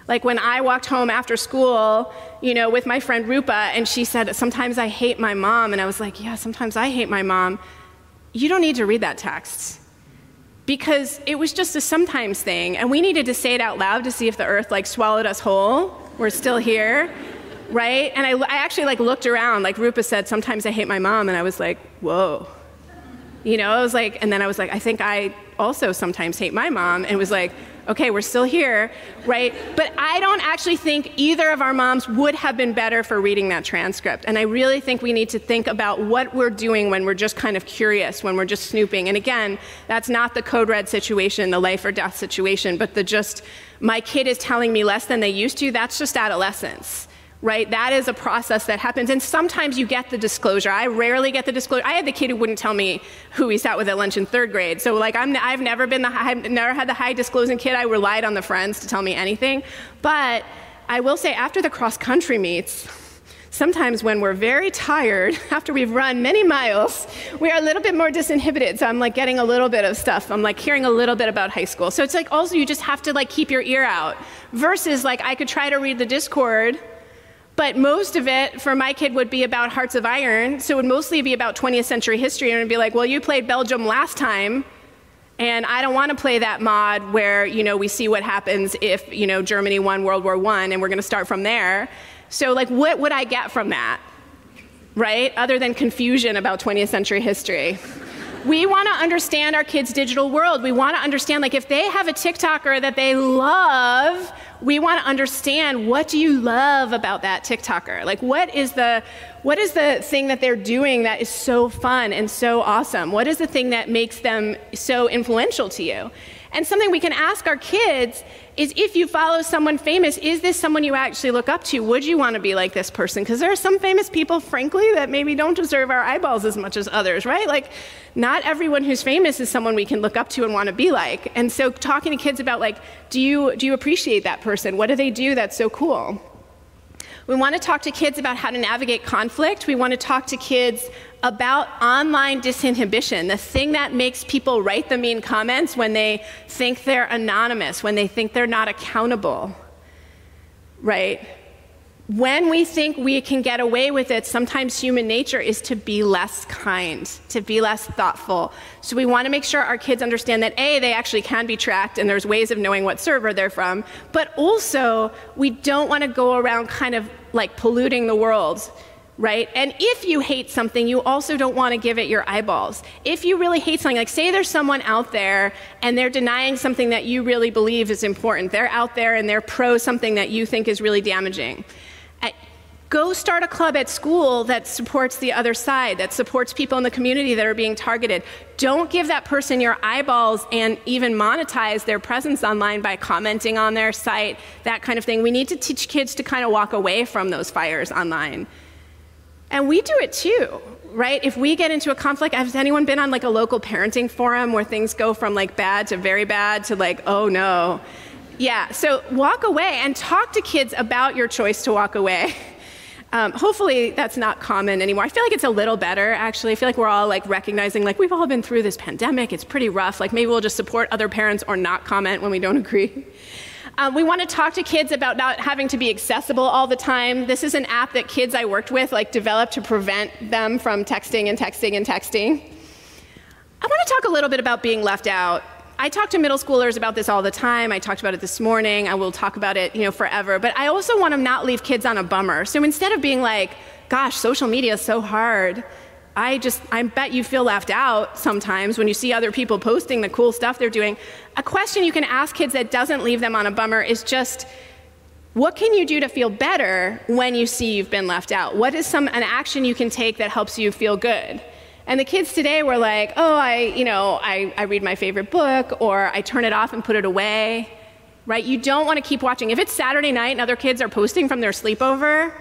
[SPEAKER 2] like when I walked home after school, with my friend Rupa, and she said, sometimes I hate my mom, and I was like, yeah, sometimes I hate my mom. You don't need to read that text, because it was just a sometimes thing, and we needed to say it out loud to see if the earth swallowed us whole. We're still here. Right? And I actually looked around, like Rupa said, sometimes I hate my mom, and I was like, whoa. I was like, and then I was like, I think I also sometimes hate my mom, and it was like, okay, we're still here, right? But I don't actually think either of our moms would have been better for reading that transcript. And I really think we need to think about what we're doing when we're just kind of curious, when we're just snooping. And again, that's not the code red situation, the life or death situation, but my kid is telling me less than they used to, that's just adolescence. Right? That is a process that happens. And sometimes you get the disclosure. I rarely get the disclosure. I had the kid who wouldn't tell me who he sat with at lunch in 3rd grade. So I've never had the high disclosing kid. I relied on the friends to tell me anything. But I will say, after the cross-country meets, sometimes when we're very tired, after we've run many miles, we are a little bit more disinhibited. So I'm getting a little bit of stuff. I'm hearing a little bit about high school. So it's also you just have to keep your ear out. Versus I could try to read the Discord, but most of it, for my kid, would be about Hearts of Iron. So it would mostly be about 20th century history. And it would be like, well, you played Belgium last time, and I don't want to play that mod where, we see what happens if, Germany won World War I, and we're going to start from there. So, what would I get from that, right? Other than confusion about 20th century history. We want to understand our kids' digital world. We want to understand, if they have a TikToker that they love, we want to understand, what do you love about that TikToker? What is the thing that they're doing that is so fun and so awesome? What is the thing that makes them so influential to you? And something we can ask our kids is, if you follow someone famous, is this someone you actually look up to? Would you want to be like this person? Because there are some famous people, frankly, that maybe don't deserve our eyeballs as much as others, right? Not everyone who's famous is someone we can look up to and want to be like. And so talking to kids about, do you appreciate that person? What do they do that's so cool? We want to talk to kids about how to navigate conflict. We want to talk to kids about online disinhibition, the thing that makes people write the mean comments when they think they're anonymous, when they think they're not accountable, right? When we think we can get away with it, sometimes human nature is to be less kind, to be less thoughtful. So we want to make sure our kids understand that, A, they actually can be tracked, and there's ways of knowing what server they're from, but also we don't want to go around kind of polluting the world, right? And if you hate something, you also don't want to give it your eyeballs. If you really hate something, say there's someone out there and they're denying something that you really believe is important. They're out there and they're pro something that you think is really damaging. Go start a club at school that supports the other side, that supports people in the community that are being targeted. Don't give that person your eyeballs and even monetize their presence online by commenting on their site, that kind of thing. We need to teach kids to kind of walk away from those fires online. And we do it too, right? If we get into a conflict, has anyone been on a local parenting forum where things go from bad to very bad to oh no? Yeah, so walk away and talk to kids about your choice to walk away. Hopefully that's not common anymore. I feel like it's a little better, actually. I feel like we're all recognizing we've all been through this pandemic. It's pretty rough. Maybe we'll just support other parents or not comment when we don't agree. We want to talk to kids about not having to be accessible all the time. This is an app that kids I worked with developed to prevent them from texting and texting and texting. I want to talk a little bit about being left out. I talk to middle schoolers about this all the time. I talked about it this morning. I will talk about it, forever. But I also want to not leave kids on a bummer. So instead of being gosh, social media is so hard, I bet you feel left out sometimes when you see other people posting the cool stuff they're doing. A question you can ask kids that doesn't leave them on a bummer is just, what can you do to feel better when you see you've been left out? What is an action you can take that helps you feel good? And the kids today were I read my favorite book, or I turn it off and put it away, right? You don't want to keep watching. If it's Saturday night and other kids are posting from their sleepover,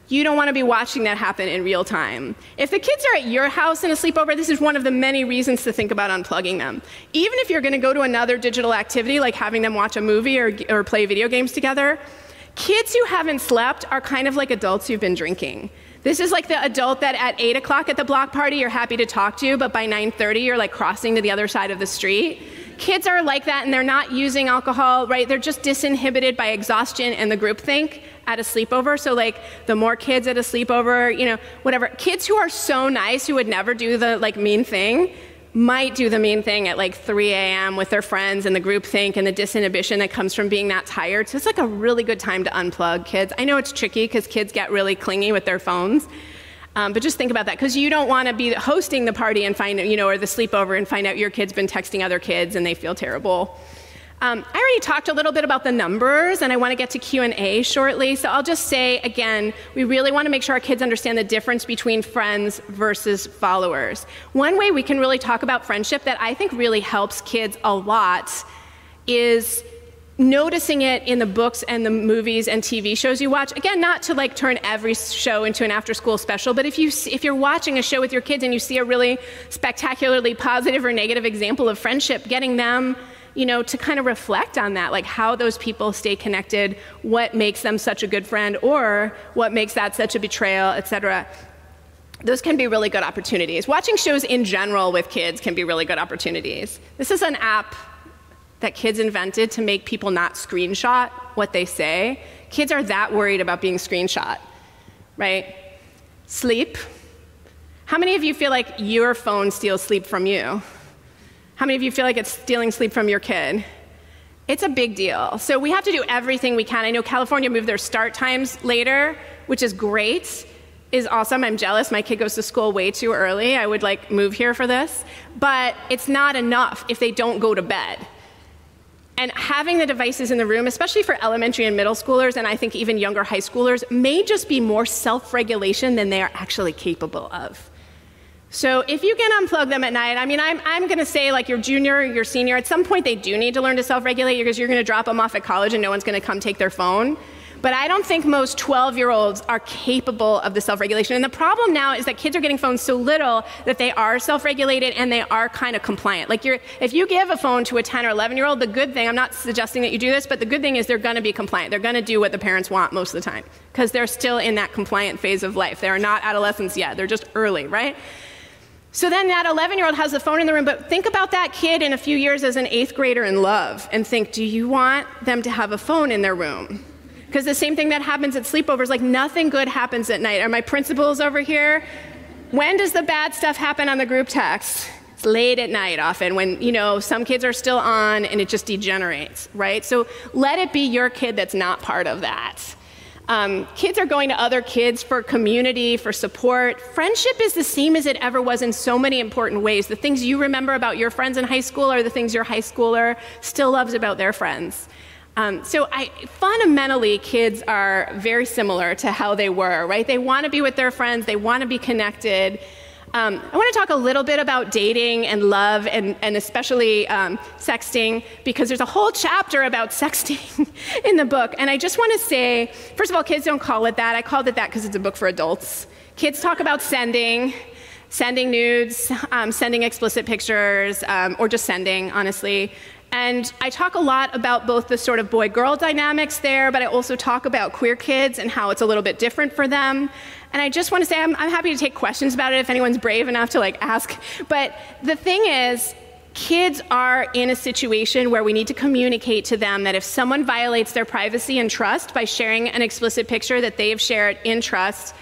[SPEAKER 2] you don't want to be watching that happen in real time. If the kids are at your house in a sleepover, this is one of the many reasons to think about unplugging them. Even if you're going to go to another digital activity, like having them watch a movie or play video games together, Kids who haven't slept are kind of like adults who've been drinking. This is like the adult that at 8 o'clock at the block party you're happy to talk to, but by 9:30 you're like crossing to the other side of the street. Kids are like that, and they're not using alcohol, right? They're just disinhibited by exhaustion and the groupthink at a sleepover. So like the more kids at a sleepover, you know, whatever. Kids who are so nice, who would never do the like mean thing, might do the mean thing at like 3 a.m. with their friends, and the groupthink and the disinhibition that comes from being that tired. So it's like a really good time to unplug, kids. I know it's tricky because kids get really clingy with their phones. But just think about that, because you don't want to be hosting the party and find out, you know, or the sleepover and find out your kid's been texting other kids and they feel terrible. I already talked a little bit about the numbers, and I want to get to Q&A shortly. So I'll just say, again, we really want to make sure our kids understand the difference between friends versus followers. One way we can really talk about friendship that I think really helps kids a lot is noticing it in the books and the movies and TV shows you watch. Again, not to like turn every show into an after-school special, but if you're watching a show with your kids and you see a really spectacularly positive or negative example of friendship, getting them, you know, to kind of reflect on that, like how those people stay connected, what makes them such a good friend, or what makes that such a betrayal, etc. Those can be really good opportunities. Watching shows in general with kids can be really good opportunities. This is an app that kids invented to make people not screenshot what they say. Kids are that worried about being screenshot, right? Sleep. How many of you feel like your phone steals sleep from you? How many of you feel like it's stealing sleep from your kid? It's a big deal. So we have to do everything we can. I know California moved their start times later, which is great, is awesome. I'm jealous. My kid goes to school way too early. I would like move here for this. But it's not enough if they don't go to bed. And having the devices in the room, especially for elementary and middle schoolers, and I think even younger high schoolers, may just be more self-regulation than they are actually capable of. So if you can unplug them at night, I mean, I'm going to say like your junior, your senior, at some point they do need to learn to self-regulate, because you're going to drop them off at college and no one's going to come take their phone. But I don't think most 12-year-olds are capable of the self-regulation. And the problem now is that kids are getting phones so little that they are self-regulated and they are kind of compliant. Like if you give a phone to a 10 or 11-year-old, the good thing, I'm not suggesting that you do this, but the good thing is they're going to be compliant. They're going to do what the parents want most of the time, because they're still in that compliant phase of life. They are not adolescents yet. They're just early, right? So then that 11-year-old has the phone in the room, but think about that kid in a few years as an 8th grader in love, and think, do you want them to have a phone in their room? Because the same thing that happens at sleepovers, like nothing good happens at night. Are my principals over here? When does the bad stuff happen on the group text? It's late at night often, when, you know, some kids are still on and it just degenerates, right? So let it be your kid that's not part of that. Kids are going to other kids for community, for support. Friendship is the same as it ever was in so many important ways. The things you remember about your friends in high school are the things your high schooler still loves about their friends. Fundamentally, kids are very similar to how they were, right? They want to be with their friends. They want to be connected. I want to talk a little bit about dating and love, and especially sexting, because there's a whole chapter about sexting in the book. And I just want to say, first of all, kids don't call it that. I called it that because it's a book for adults. Kids talk about sending nudes, sending explicit pictures, or just sending, honestly. And I talk a lot about both the sort of boy-girl dynamics there, but I also talk about queer kids and how it's a little bit different for them. And I just want to say I'm happy to take questions about it if anyone's brave enough to like ask. But the thing is, kids are in a situation where we need to communicate to them that if someone violates their privacy and trust by sharing an explicit picture that they have shared in trust,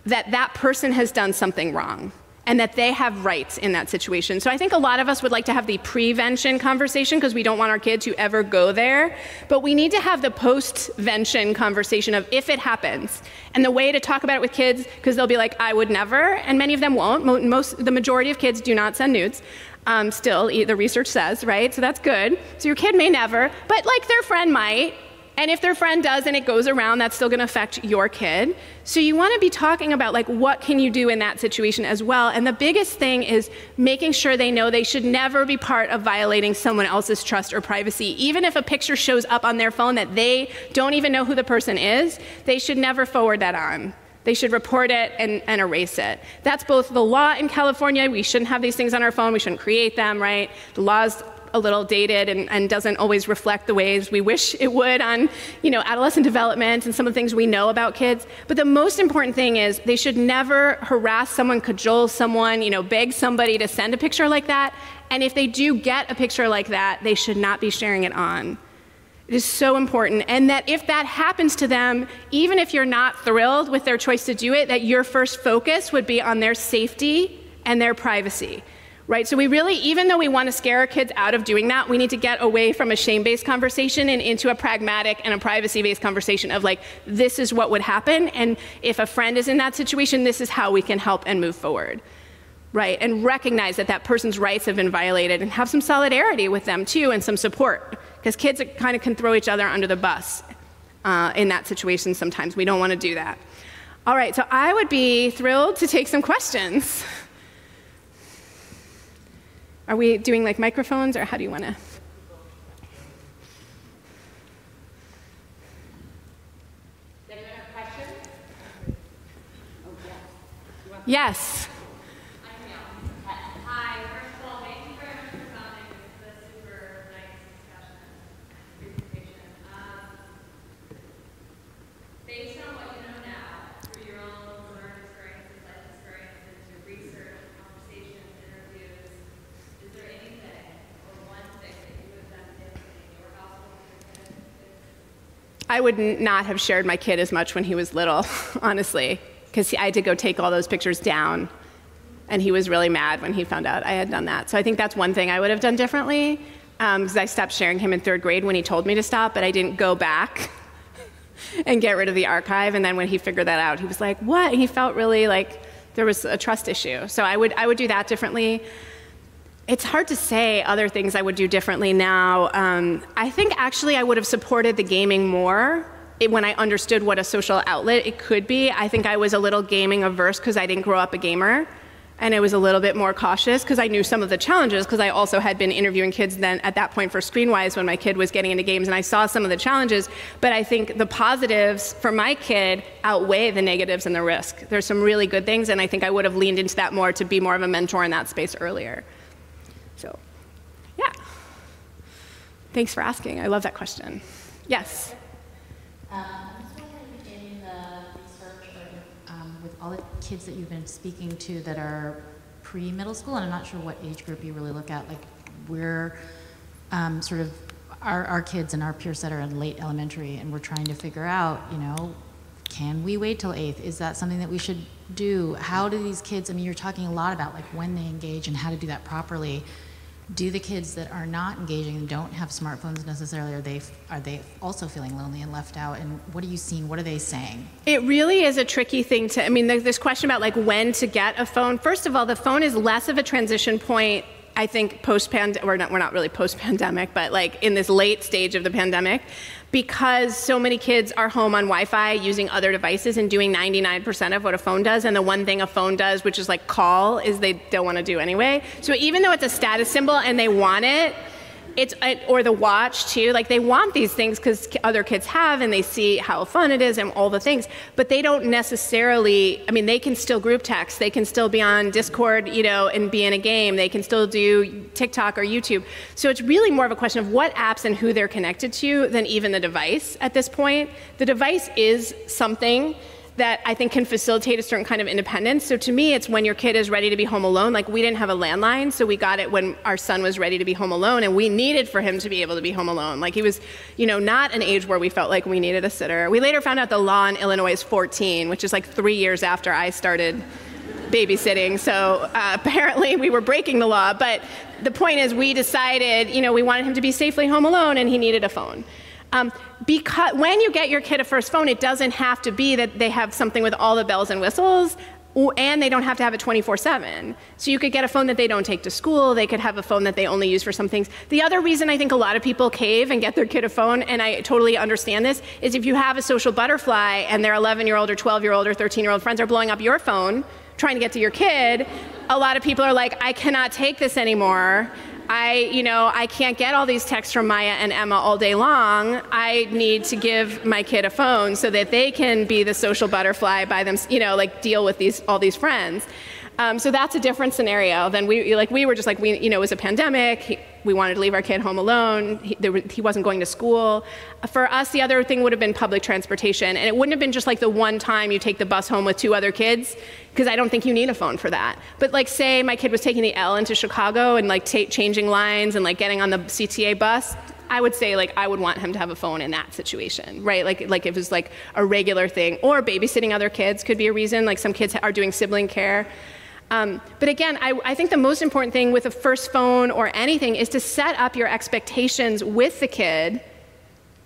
[SPEAKER 2] that that person has done something wrong, and that they have rights in that situation. So I think a lot of us would like to have the prevention conversation because we don't want our kids to ever go there, but we need to have the post-vention conversation of if it happens. And the way to talk about it with kids, because they'll be like, I would never, and many of them won't. The majority of kids do not send nudes. Still, the research says, right? So that's good. So your kid may never, but like their friend might. And if their friend does and it goes around, that's still going to affect your kid. So you want to be talking about like what can you do in that situation as well. And the biggest thing is making sure they know they should never be part of violating someone else's trust or privacy. Even if a picture shows up on their phone that they don't even know who the person is, they should never forward that on. They should report it and erase it. That's both the law in California. We shouldn't have these things on our phone. We shouldn't create them, right? The laws a little dated and doesn't always reflect the ways we wish it would on, adolescent development and some of the things we know about kids. But the most important thing is they should never harass someone, cajole someone, beg somebody to send a picture like that. And if they do get a picture like that, they should not be sharing it on. It is so important. And that if that happens to them, even if you're not thrilled with their choice to do it, that your first focus would be on their safety and their privacy, right? So we really, even though we want to scare our kids out of doing that, we need to get away from a shame-based conversation and into a pragmatic and a privacy-based conversation of like, this is what would happen. And if a friend is in that situation, this is how we can help and move forward. Right, and recognize that that person's rights have been violated and have some solidarity with them too and some support. Because kids kind of can throw each other under the bus in that situation sometimes. We don't want to do that. All right, so I would be thrilled to take some questions. Are we doing like microphones or how do you want to? Does anyone have questions? Oh, yeah. Yes. I would not have shared my kid as much when he was little, honestly, because I had to go take all those pictures down, and he was really mad when he found out I had done that. So I think that's one thing I would have done differently, because I stopped sharing him in 3rd grade when he told me to stop, but I didn't go back and get rid of the archive. And then when he figured that out, he was like, what? And he felt really like there was a trust issue. So I would do that differently. It's hard to say other things I would do differently now. I think actually I would have supported the gaming more when I understood what a social outlet it could be. I think I was a little gaming averse because I didn't grow up a gamer. And I was a little bit more cautious because I knew some of the challenges because I also had been interviewing kids then at that point for Screenwise when my kid was getting into games and I saw some of the challenges. But I think the positives for my kid outweigh the negatives and the risk. There's some really good things and I think I would have leaned into that more to be more of a mentor in that space earlier. So, yeah. Thanks for asking. I love that question. Yes?
[SPEAKER 3] I was wondering in the research with all the kids that you've been speaking to that are pre-middle school, and I'm not sure what age group you really look at, like we're sort of, our kids and our peer set are in late elementary, and we're trying to figure out, can we wait till 8th? Is that something that we should do? How do these kids, you're talking a lot about like when they engage and how to do that properly. Do the kids that are not engaging and don't have smartphones necessarily, are they also feeling lonely and left out? And what are you seeing? What are they saying?
[SPEAKER 2] It really is a tricky thing to, there's this question about like when to get a phone. First of all, the phone is less of a transition point, I think, we're not really post-pandemic, but like in this late stage of the pandemic, because so many kids are home on Wi-Fi using other devices and doing 99% of what a phone does, and the one thing a phone does, which is like call, is they don't want to do anyway. So even though it's a status symbol and they want it, or the watch too, like they want these things because other kids have and they see how fun it is and all the things, but they don't necessarily, they can still group text, they can still be on Discord, and be in a game, they can still do TikTok or YouTube. So it's really more of a question of what apps and who they're connected to than even the device at this point. The device is something that I think can facilitate a certain kind of independence. So to me, it's when your kid is ready to be home alone. Like we didn't have a landline, so we got it when our son was ready to be home alone, and we needed for him to be able to be home alone. Like he was, not an age where we felt like we needed a sitter. We later found out the law in Illinois is 14, which is like 3 years after I started babysitting. So apparently we were breaking the law, but the point is we decided, we wanted him to be safely home alone and he needed a phone. Because when you get your kid a first phone, it doesn't have to be that they have something with all the bells and whistles, and they don't have to have it 24/7. So you could get a phone that they don't take to school. They could have a phone that they only use for some things. The other reason I think a lot of people cave and get their kid a phone, and I totally understand this, is if you have a social butterfly and their 11-year-old or 12-year-old or 13-year-old friends are blowing up your phone trying to get to your kid, a lot of people are like, I cannot take this anymore. I can't get all these texts from Maya and Emma all day long. I need to give my kid a phone so that they can be the social butterfly by them, deal with all these friends. So that's a different scenario than we were just like, it was a pandemic. we wanted to leave our kid home alone. He wasn't going to school. For us, the other thing would have been public transportation. And it wouldn't have been just like the one time you take the bus home with 2 other kids, because I don't think you need a phone for that. But like, say my kid was taking the L into Chicago and like changing lines and like getting on the CTA bus, I would say like I would want him to have a phone in that situation, right? Like if it was like a regular thing, or babysitting other kids could be a reason. Like some kids are doing sibling care. But again, I think the most important thing with a first phone or anything is to set up your expectations with the kid,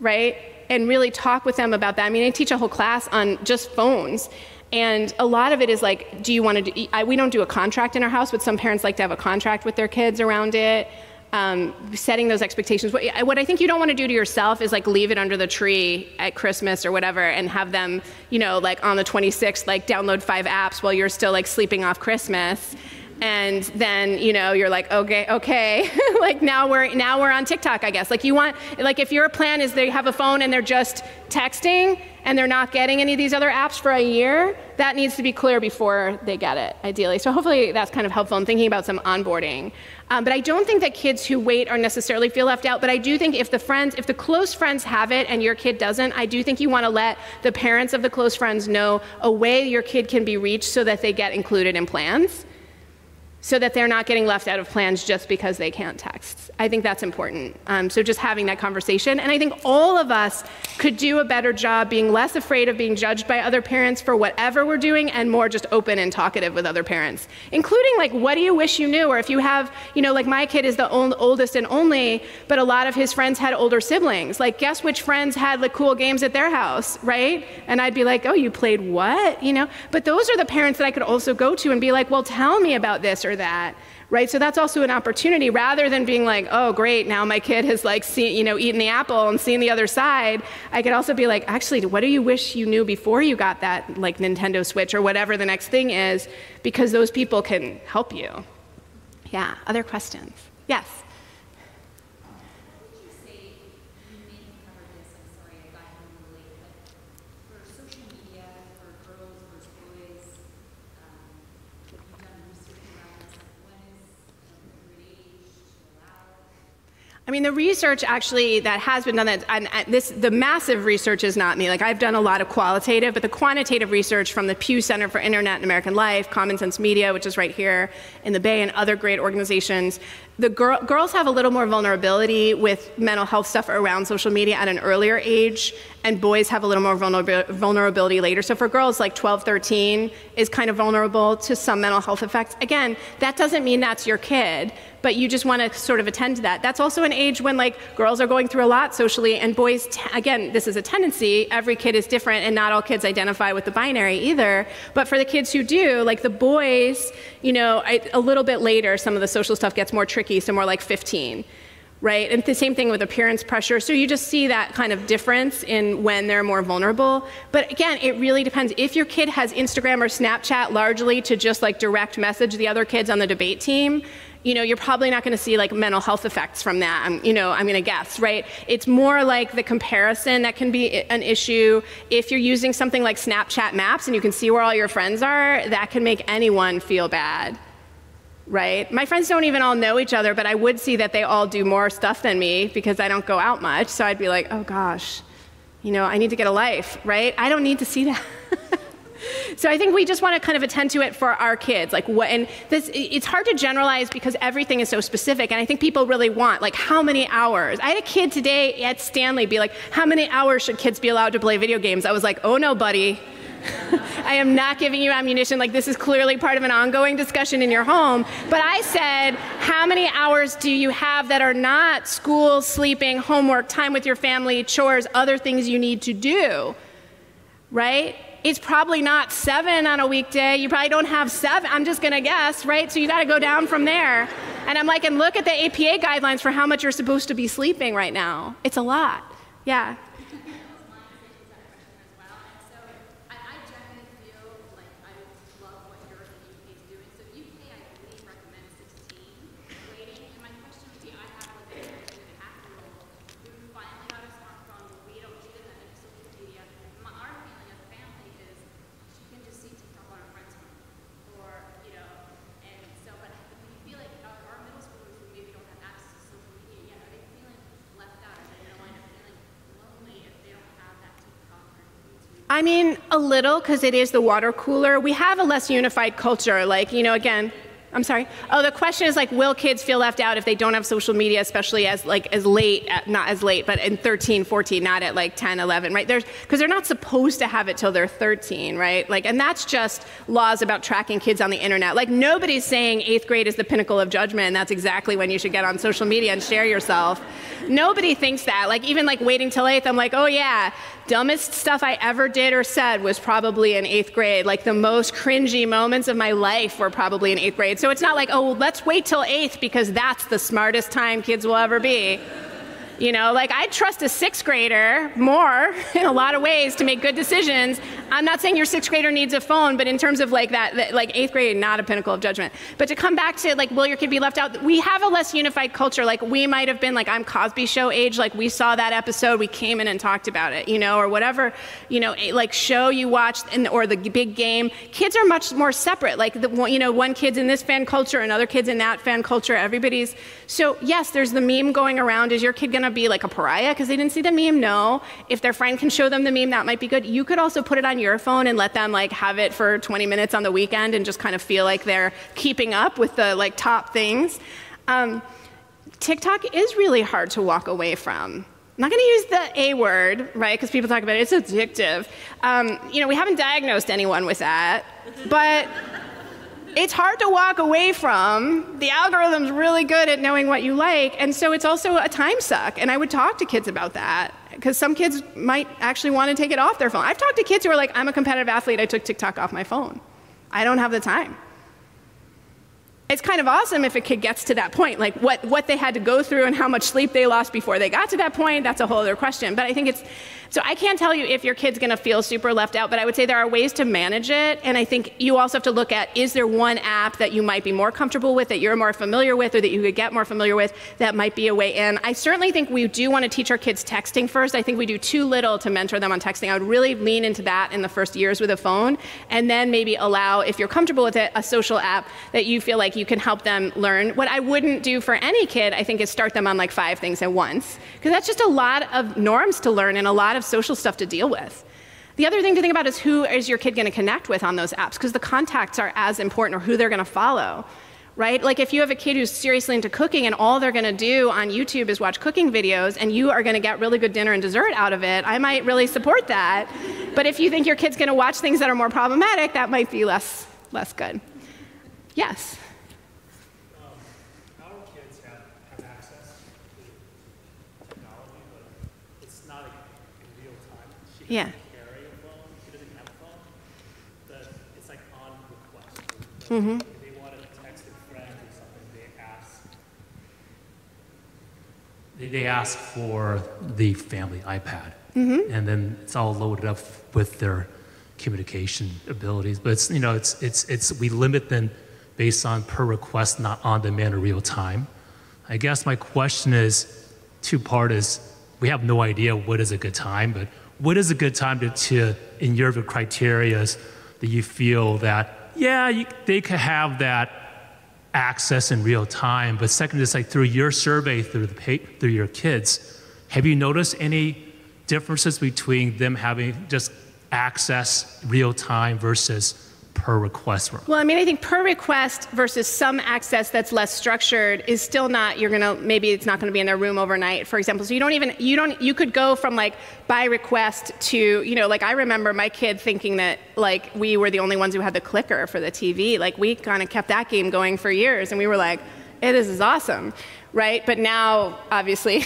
[SPEAKER 2] right? And really talk with them about that. I mean, I teach a whole class on just phones. And a lot of it is like, do you want to do, we don't do a contract in our house, but some parents like to have a contract with their kids around it. Setting those expectations. What I think you don't want to do to yourself is like leave it under the tree at Christmas or whatever and have them, you know, like on the 26th, like download 5 apps while you're still like sleeping off Christmas. And then, you know, you're like, okay, like now we're on TikTok, I guess. Like you want, like if your plan is they have a phone and they're just texting and they're not getting any of these other apps for a year, that needs to be clear before they get it, ideally. So hopefully that's kind of helpful in thinking about some onboarding. But I don't think that kids who wait are necessarily feel left out, but I do think if the close friends have it and your kid doesn't, I do think you want to let the parents of the close friends know a way your kid can be reached so that they get included in plans, so that they're not getting left out of plans just because they can't text. I think that's important. So just having that conversation. And I think all of us could do a better job being less afraid of being judged by other parents for whatever we're doing and more just open and talkative with other parents, including like, what do you wish you knew? Or if you have, you know, like my kid is the oldest and only, but a lot of his friends had older siblings. Like, guess which friends had like cool games at their house, right? And I'd be like, oh, you played what? You know, but those are the parents that I could also go to and be like, well, tell me about this or that, right? So that's also an opportunity, rather than being like, oh, great, now my kid has like seen, you know, eaten the apple and seen the other side. I could also be like, actually, what do you wish you knew before you got that like Nintendo Switch or whatever the next thing is, because those people can help you. Yeah, other questions? Yes. I mean, the research actually that has been done, the massive research is not me. Like, I've done a lot of qualitative, but the quantitative research from the Pew Center for Internet and American Life, Common Sense Media, which is right here in the Bay, and other great organizations, the girls have a little more vulnerability with mental health stuff around social media at an earlier age, and boys have a little more vulnerability later. So for girls, like 12, 13 is kind of vulnerable to some mental health effects. Again, that doesn't mean that's your kid, but you just want to sort of attend to that. That's also an age when like girls are going through a lot socially, and boys, again, this is a tendency, every kid is different, and not all kids identify with the binary either. But for the kids who do, like the boys, you know, a little bit later, some of the social stuff gets more tricky, so more like 15. Right? And the same thing with appearance pressure. So you just see that kind of difference in when they're more vulnerable. But again, it really depends. If your kid has Instagram or Snapchat largely to just like direct message the other kids on the debate team, you know, you're probably not going to see like mental health effects from that. You know, I'm going to guess, right? It's more like the comparison that can be an issue. If you're using something like Snapchat Maps and you can see where all your friends are, that can make anyone feel bad. Right? My friends don't even all know each other, but I would see that they all do more stuff than me because I don't go out much. So I'd be like, oh gosh, you know, I need to get a life, right? I don't need to see that. So I think we just want to kind of attend to it for our kids. Like what, and this, it's hard to generalize because everything is so specific. And I think people really want, like, how many hours? I had a kid today at Stanley be like, how many hours should kids be allowed to play video games? I was like, oh no, buddy. I am not giving you ammunition. Like, this is clearly part of an ongoing discussion in your home. But I said, how many hours do you have that are not school, sleeping, homework, time with your family, chores, other things you need to do, right? It's probably not 7 on a weekday. You probably don't have 7. I'm just going to guess, right? So you got to go down from there. And I'm like, and look at the APA guidelines for how much you're supposed to be sleeping right now. It's a lot. Yeah. I mean, a little, because it is the water cooler. We have a less unified culture. Like, you know, again, I'm sorry. Oh, the question is like, will kids feel left out if they don't have social media, especially as late, not as late, but in 13, 14, not at like 10, 11, right? Because they're not supposed to have it till they're 13, right? Like, and that's just laws about tracking kids on the internet. Like, nobody's saying 8th grade is the pinnacle of judgment, and that's exactly when you should get on social media and share yourself. Nobody thinks that. Like, even like waiting till 8th, I'm like, oh yeah, dumbest stuff I ever did or said was probably in 8th grade. Like, the most cringy moments of my life were probably in 8th grade. So it's not like, oh, well, let's wait till 8th because that's the smartest time kids will ever be. You know, like, I'd trust a 6th grader more in a lot of ways to make good decisions. I'm not saying your 6th grader needs a phone, but in terms of like that like 8th grade, not a pinnacle of judgment. But to come back to like, will your kid be left out? We have a less unified culture. Like, we might have been like, I'm Cosby Show age. Like, we saw that episode, we came in and talked about it, you know, or whatever, you know, like show you watched or the big game. Kids are much more separate. Like, you know, one kid's in this fan culture, another kid's in that fan culture. Everybody's. So yes, there's the meme going around. Is your kid gonna be like a pariah because they didn't see the meme? No. If their friend can show them the meme, that might be good. You could also put it on your phone and let them like have it for 20 minutes on the weekend and just kind of feel like they're keeping up with the like top things. TikTok is really hard to walk away from. I'm not going to use the A word, right? Because people talk about it. It's addictive. You know, we haven't diagnosed anyone with that, but it's hard to walk away from. The algorithm's really good at knowing what you like, and so it's also a time suck. And I would talk to kids about that, because some kids might actually want to take it off their phone. I've talked to kids who are like, I'm a competitive athlete, I took TikTok off my phone. I don't have the time. It's kind of awesome if a kid gets to that point, like what they had to go through and how much sleep they lost before they got to that point. That's a whole other question. But I think it's, so I can't tell you if your kid's going to feel super left out, but I would say there are ways to manage it. And I think you also have to look at, is there one app that you might be more comfortable with, that you're more familiar with, or that you could get more familiar with, that might be a way in. I certainly think we do want to teach our kids texting first. I think we do too little to mentor them on texting. I would really lean into that in the first years with a phone, and then maybe allow, if you're comfortable with it, a social app that you feel like you can help them learn. What I wouldn't do for any kid, I think, is start them on like 5 things at once, because that's just a lot of norms to learn and a lot of social stuff to deal with. The other thing to think about is, who is your kid going to connect with on those apps, because the contacts are as important, or who they're going to follow, right? Like, if you have a kid who's seriously into cooking and all they're going to do on YouTube is watch cooking videos, and you are going to get really good dinner and dessert out of it, I might really support that. But if you think your kid's going to watch things that are more problematic, that might be less good. Yes? Yeah.
[SPEAKER 4] Carry a phone. She doesn't have a phone. But it's like on request.
[SPEAKER 2] Mm-hmm.
[SPEAKER 4] If they want to text a friend or something, they ask for the family iPad, and then it's all loaded up with their communication abilities. But it's, you know, it's we limit them based on per request, not on demand or real time. I guess my question is two-part. Is we have no idea what is a good time, but what is a good time to in your criteria, that you feel that, yeah, they could have that access in real time? But second is, like, through your survey, through your kids, have you noticed any differences between them having just access real time versus per request?
[SPEAKER 2] Well, I mean, I think per request versus some access that's less structured is still not, maybe it's not gonna be in their room overnight, for example. So you could go from like by request to, like, I remember my kid thinking that like we were the only ones who had the clicker for the TV. Like, we kind of kept that game going for years, and we were like, hey, this is awesome. Right? But now, obviously,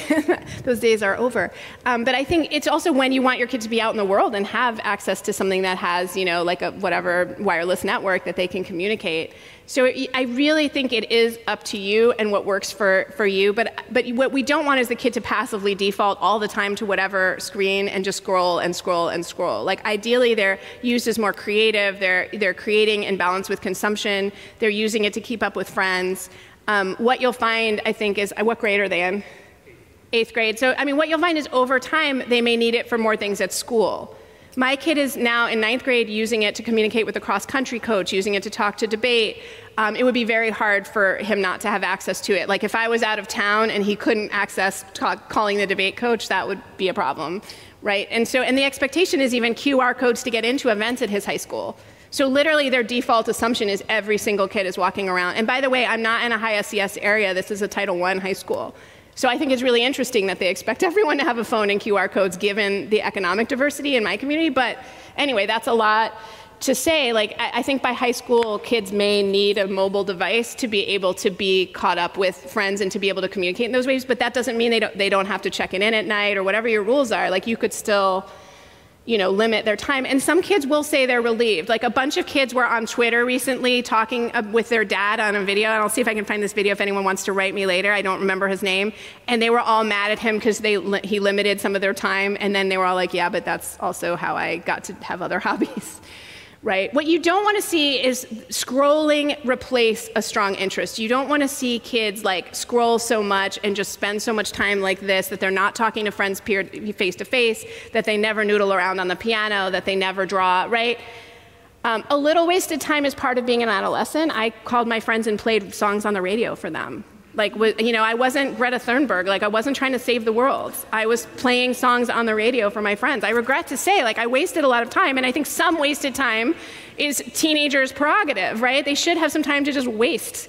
[SPEAKER 2] those days are over. But I think it's also when you want your kid to be out in the world and have access to something that has, like a whatever wireless network that they can communicate. So I really think it is up to you and what works for you. But what we don't want is the kid to passively default all the time to whatever screen and just scroll and scroll and scroll. Like, ideally, they're used as more creative. They're creating in balance with consumption. They're using it to keep up with friends. What you'll find, I think, is, what grade are they in? 8th grade. So, I mean, what you'll find is over time, they may need it for more things at school. My kid is now in 9th grade using it to communicate with the cross-country coach, using it to talk to debate. It would be very hard for him not to have access to it. Like if I was out of town and he couldn't access calling the debate coach, that would be a problem, right? And the expectation is even QR codes to get into events at his high school. So literally their default assumption is every single kid is walking around. And by the way, I'm not in a high SES area. This is a Title I high school. So I think it's really interesting that they expect everyone to have a phone and QR codes given the economic diversity in my community. But anyway, that's a lot to say. Like, I think by high school, kids may need a mobile device to be able to be caught up with friends and to be able to communicate in those ways. But that doesn't mean they don't have to check it in at night or whatever your rules are. Like, you could still, limit their time. And some kids will say they're relieved. Like a bunch of kids were on Twitter recently talking with their dad on a video. And I'll see if I can find this video if anyone wants to write me later. I don't remember his name. And they were all mad at him because he limited some of their time. And then they were all like, yeah, but that's also how I got to have other hobbies. Right? What you don't want to see is scrolling replace a strong interest. You don't want to see kids like scroll so much and just spend so much time like this that they're not talking to friends face to face, that they never noodle around on the piano, that they never draw, right? A little wasted time is part of being an adolescent. I called my friends and played songs on the radio for them. Like, I wasn't Greta Thunberg. Like, I wasn't trying to save the world. I was playing songs on the radio for my friends. I regret to say, like, I wasted a lot of time, and I think some wasted time is teenagers' prerogative, right? They should have some time to just waste.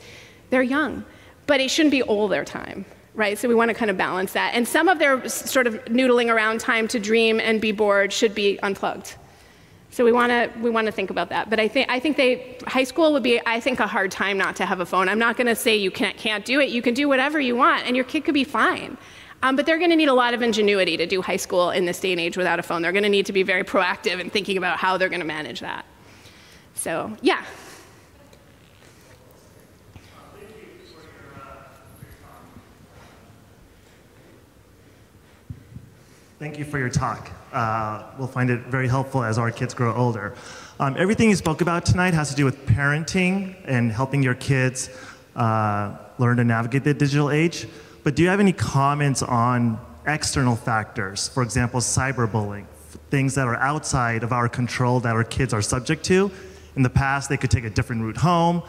[SPEAKER 2] They're young, but it shouldn't be all their time, right? So we want to kind of balance that. And some of their sort of noodling around time to dream and be bored should be unplugged. So we want to think about that. But I think high school would be, I think, a hard time not to have a phone. I'm not going to say you can't do it. You can do whatever you want, and your kid could be fine. But they're going to need a lot of ingenuity to do high school in this day and age without a phone. They're going to need to be very proactive in thinking about how they're going to manage that. So, yeah.
[SPEAKER 5] Thank you for your talk. We'll find it very helpful as our kids grow older. Everything you spoke about tonight has to do with parenting and helping your kids learn to navigate the digital age. But do you have any comments on external factors? For example, cyberbullying, things that are outside of our control that our kids are subject to. In the past, they could take a different route home.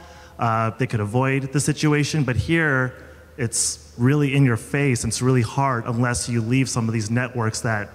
[SPEAKER 5] They could avoid the situation. But here, it's really in your face, and it's really hard unless you leave some of these networks that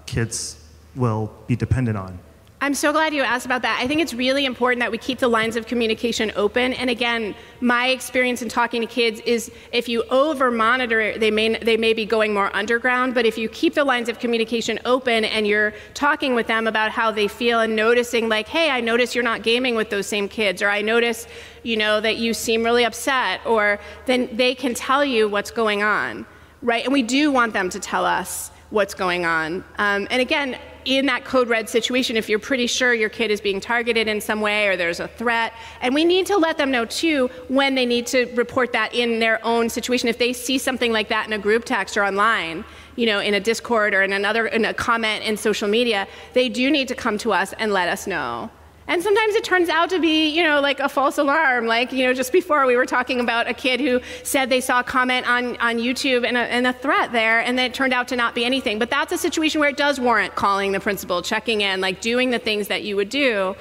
[SPEAKER 5] kids will be dependent on.
[SPEAKER 2] I'm so glad you asked about that. I think it's really important that we keep the lines of communication open. And again, my experience in talking to kids is if you over-monitor it, they may be going more underground. But if you keep the lines of communication open and you're talking with them about how they feel and noticing, like, hey, I notice you're not gaming with those same kids, or I notice, that you seem really upset, or then they can tell you what's going on, right? And we do want them to tell us what's going on. And again, in that code red situation, if you're pretty sure your kid is being targeted in some way or there's a threat, and we need to let them know too when they need to report that in their own situation. If they see something like that in a group text or online, in a Discord or in a comment in social media, they do need to come to us and let us know. And sometimes it turns out to be, like a false alarm. Like, just before we were talking about a kid who said they saw a comment on YouTube and a threat there, and then it turned out to not be anything. But that's a situation where it does warrant calling the principal, checking in, like doing the things that you would do.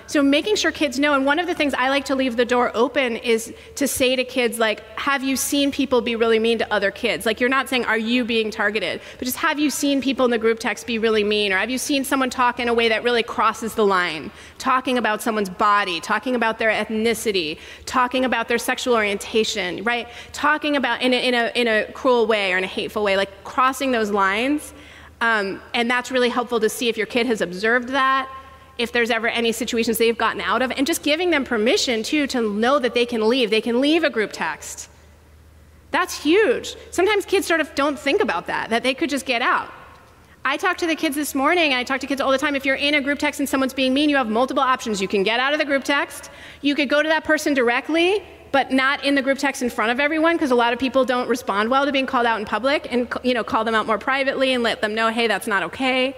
[SPEAKER 2] So making sure kids know, and one of the things I like to leave the door open is to say to kids, like, have you seen people be really mean to other kids? Like, you're not saying, are you being targeted? But just, have you seen people in the group text be really mean? Or have you seen someone talk in a way that really crosses the line? Talking about someone's body, talking about their ethnicity, talking about their sexual orientation, right? Talking about in a cruel way or in a hateful way, like crossing those lines. And that's really helpful to see if your kid has observed that, if there's ever any situations they've gotten out of, and just giving them permission too to know that they can leave. They can leave a group text. That's huge. Sometimes kids sort of don't think about that they could just get out. I talked to the kids this morning, and I talk to kids all the time. If you're in a group text and someone's being mean, you have multiple options. You can get out of the group text. You could go to that person directly, but not in the group text in front of everyone, because a lot of people don't respond well to being called out in public, and call them out more privately and let them know, hey, that's not okay.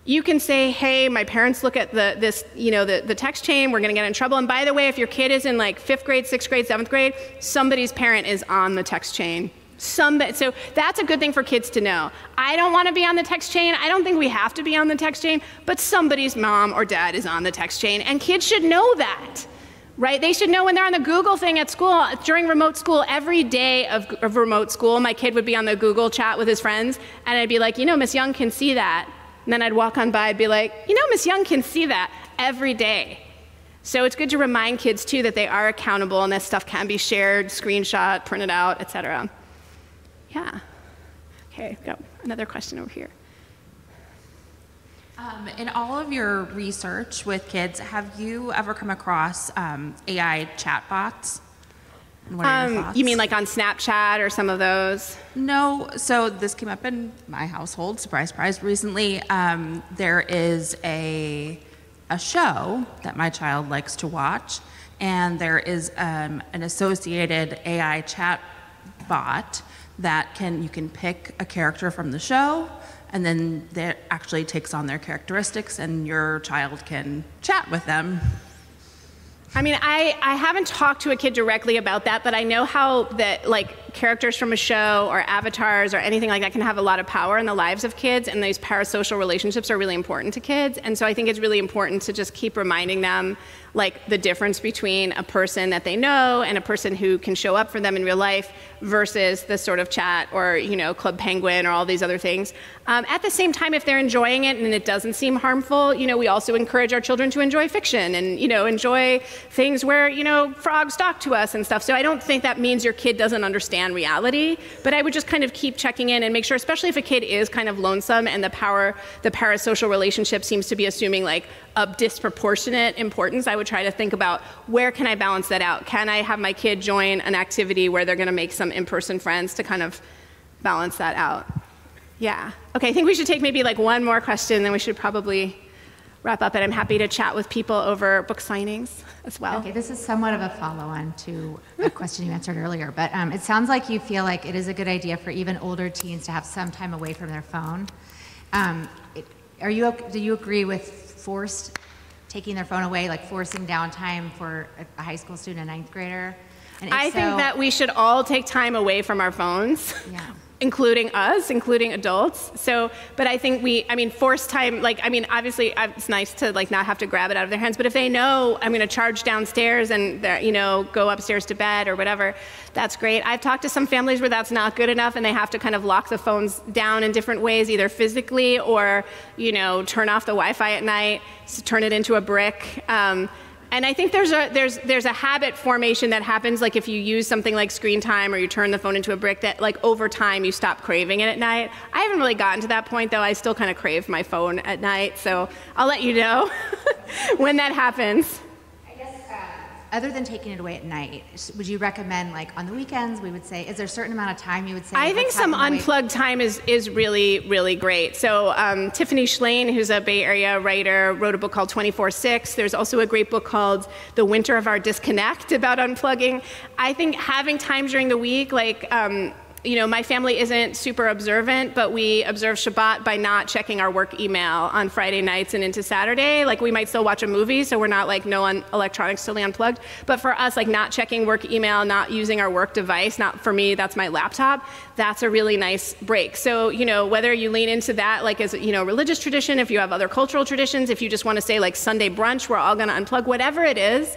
[SPEAKER 2] You can say, hey, my parents look at the text chain, we're gonna get in trouble. And by the way, if your kid is in like 5th grade, 6th grade, 7th grade, somebody's parent is on the text chain So that's a good thing for kids to know. I don't want to be on the text chain. I don't think we have to be on the text chain, but somebody's mom or dad is on the text chain, and kids should know that, right? They should know when they're on the Google thing at school. During remote school, every day of remote school, my kid would be on the Google chat with his friends, and I'd be like, Miss Young can see that. And then I'd walk on by, I'd be like, Miss Young can see that every day. So it's good to remind kids, too, that they are accountable and that stuff can be shared, screenshot, printed out, et cetera. Yeah. Okay, got another question over here.
[SPEAKER 6] In all of your research with kids, have you ever come across AI chatbots? And what are your thoughts?
[SPEAKER 2] You mean like on Snapchat or some of those?
[SPEAKER 6] No. So this came up in my household, surprise, surprise, recently. There is a show that my child likes to watch, and there is an associated AI chat bot that you can pick a character from the show, and then that actually takes on their characteristics, and your child can chat with them.
[SPEAKER 2] I mean, I haven't talked to a kid directly about that, but I know how that like characters from a show or avatars or anything like that can have a lot of power in the lives of kids, and these parasocial relationships are really important to kids. And so I think it's really important to just keep reminding them like the difference between a person that they know and a person who can show up for them in real life versus the sort of chat or, Club Penguin or all these other things. At the same time, if they're enjoying it and it doesn't seem harmful, we also encourage our children to enjoy fiction and, enjoy things where, frogs talk to us and stuff. So I don't think that means your kid doesn't understand reality, but I would just kind of keep checking in and make sure, especially if a kid is kind of lonesome and the parasocial relationship seems to be assuming like a disproportionate importance, I would try to think about where can I balance that out? Can I have my kid join an activity where they're going to make some in-person friends to kind of balance that out? Yeah. Okay, I think we should take maybe like one more question, then we should probably wrap up, and I'm happy to chat with people over book signings as well.
[SPEAKER 3] Okay, this is somewhat of a follow-on to a question you answered earlier, but it sounds like you feel like it is a good idea for even older teens to have some time away from their phone. Do you agree with taking their phone away, like forcing downtime for a high school student, a ninth grader? And
[SPEAKER 2] I think that we should all take time away from our phones.
[SPEAKER 3] Yeah.
[SPEAKER 2] Including us, including adults. So, but I think forced time, obviously it's nice to not have to grab it out of their hands, but if they know I'm gonna charge downstairs and go upstairs to bed or whatever, that's great. I've talked to some families where that's not good enough and they have to kind of lock the phones down in different ways, either physically or, turn off the Wi-Fi at night, turn it into a brick. And I think there's a habit formation that happens, like if you use something like screen time or you turn the phone into a brick, that like over time you stop craving it at night. I haven't really gotten to that point though. I still kind of crave my phone at night, so I'll let you know when that happens.
[SPEAKER 3] Other than taking it away at night, would you recommend, like on the weekends, we would say, is there a certain amount of time you would say?
[SPEAKER 2] I think some unplugged time is really, really great. So Tiffany Shlain, who's a Bay Area writer, wrote a book called 24/6. There's also a great book called The Winter of Our Disconnect about unplugging. I think having time during the week, my family isn't super observant, but we observe Shabbat by not checking our work email on Friday nights and into Saturday. Like we might still watch a movie, so we're not electronics totally unplugged. But for us, not checking work email, not using our work device, not for me, that's my laptop, that's a really nice break. So, whether you lean into that, as religious tradition, if you have other cultural traditions, if you just want to say Sunday brunch, we're all gonna unplug, whatever it is,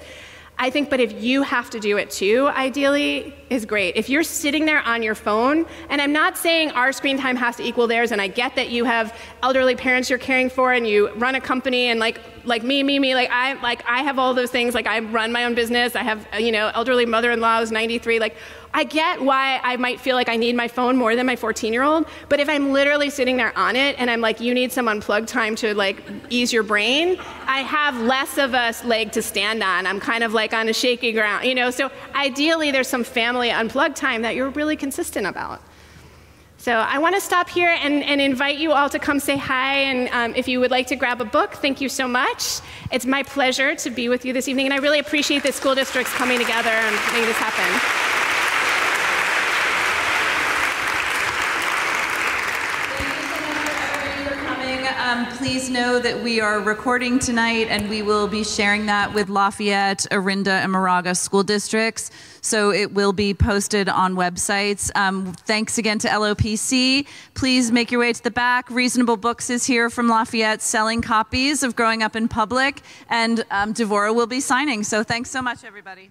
[SPEAKER 2] I think, but if you have to do it too, ideally, is great. If you're sitting there on your phone, and I'm not saying our screen time has to equal theirs, and I get that you have elderly parents you're caring for, and you run a company, and I have all those things. I run my own business. I have elderly mother-in-law who's 93. I get why I might feel like I need my phone more than my 14-year-old, but if I'm literally sitting there on it and I'm you need some unplugged time to ease your brain, I have less of a leg to stand on. I'm kind of on a shaky ground, so ideally there's some family unplugged time that you're really consistent about. So I want to stop here and invite you all to come say hi, and if you would like to grab a book, thank you so much. It's my pleasure to be with you this evening, and I really appreciate the school districts coming together and making this happen.
[SPEAKER 7] Please know that we are recording tonight, and we will be sharing that with Lafayette, Orinda, and Moraga school districts. So it will be posted on websites. Thanks again to LOPC. Please make your way to the back. Reasonable Books is here from Lafayette selling copies of Growing Up in Public, and Devora will be signing. So thanks so much, everybody.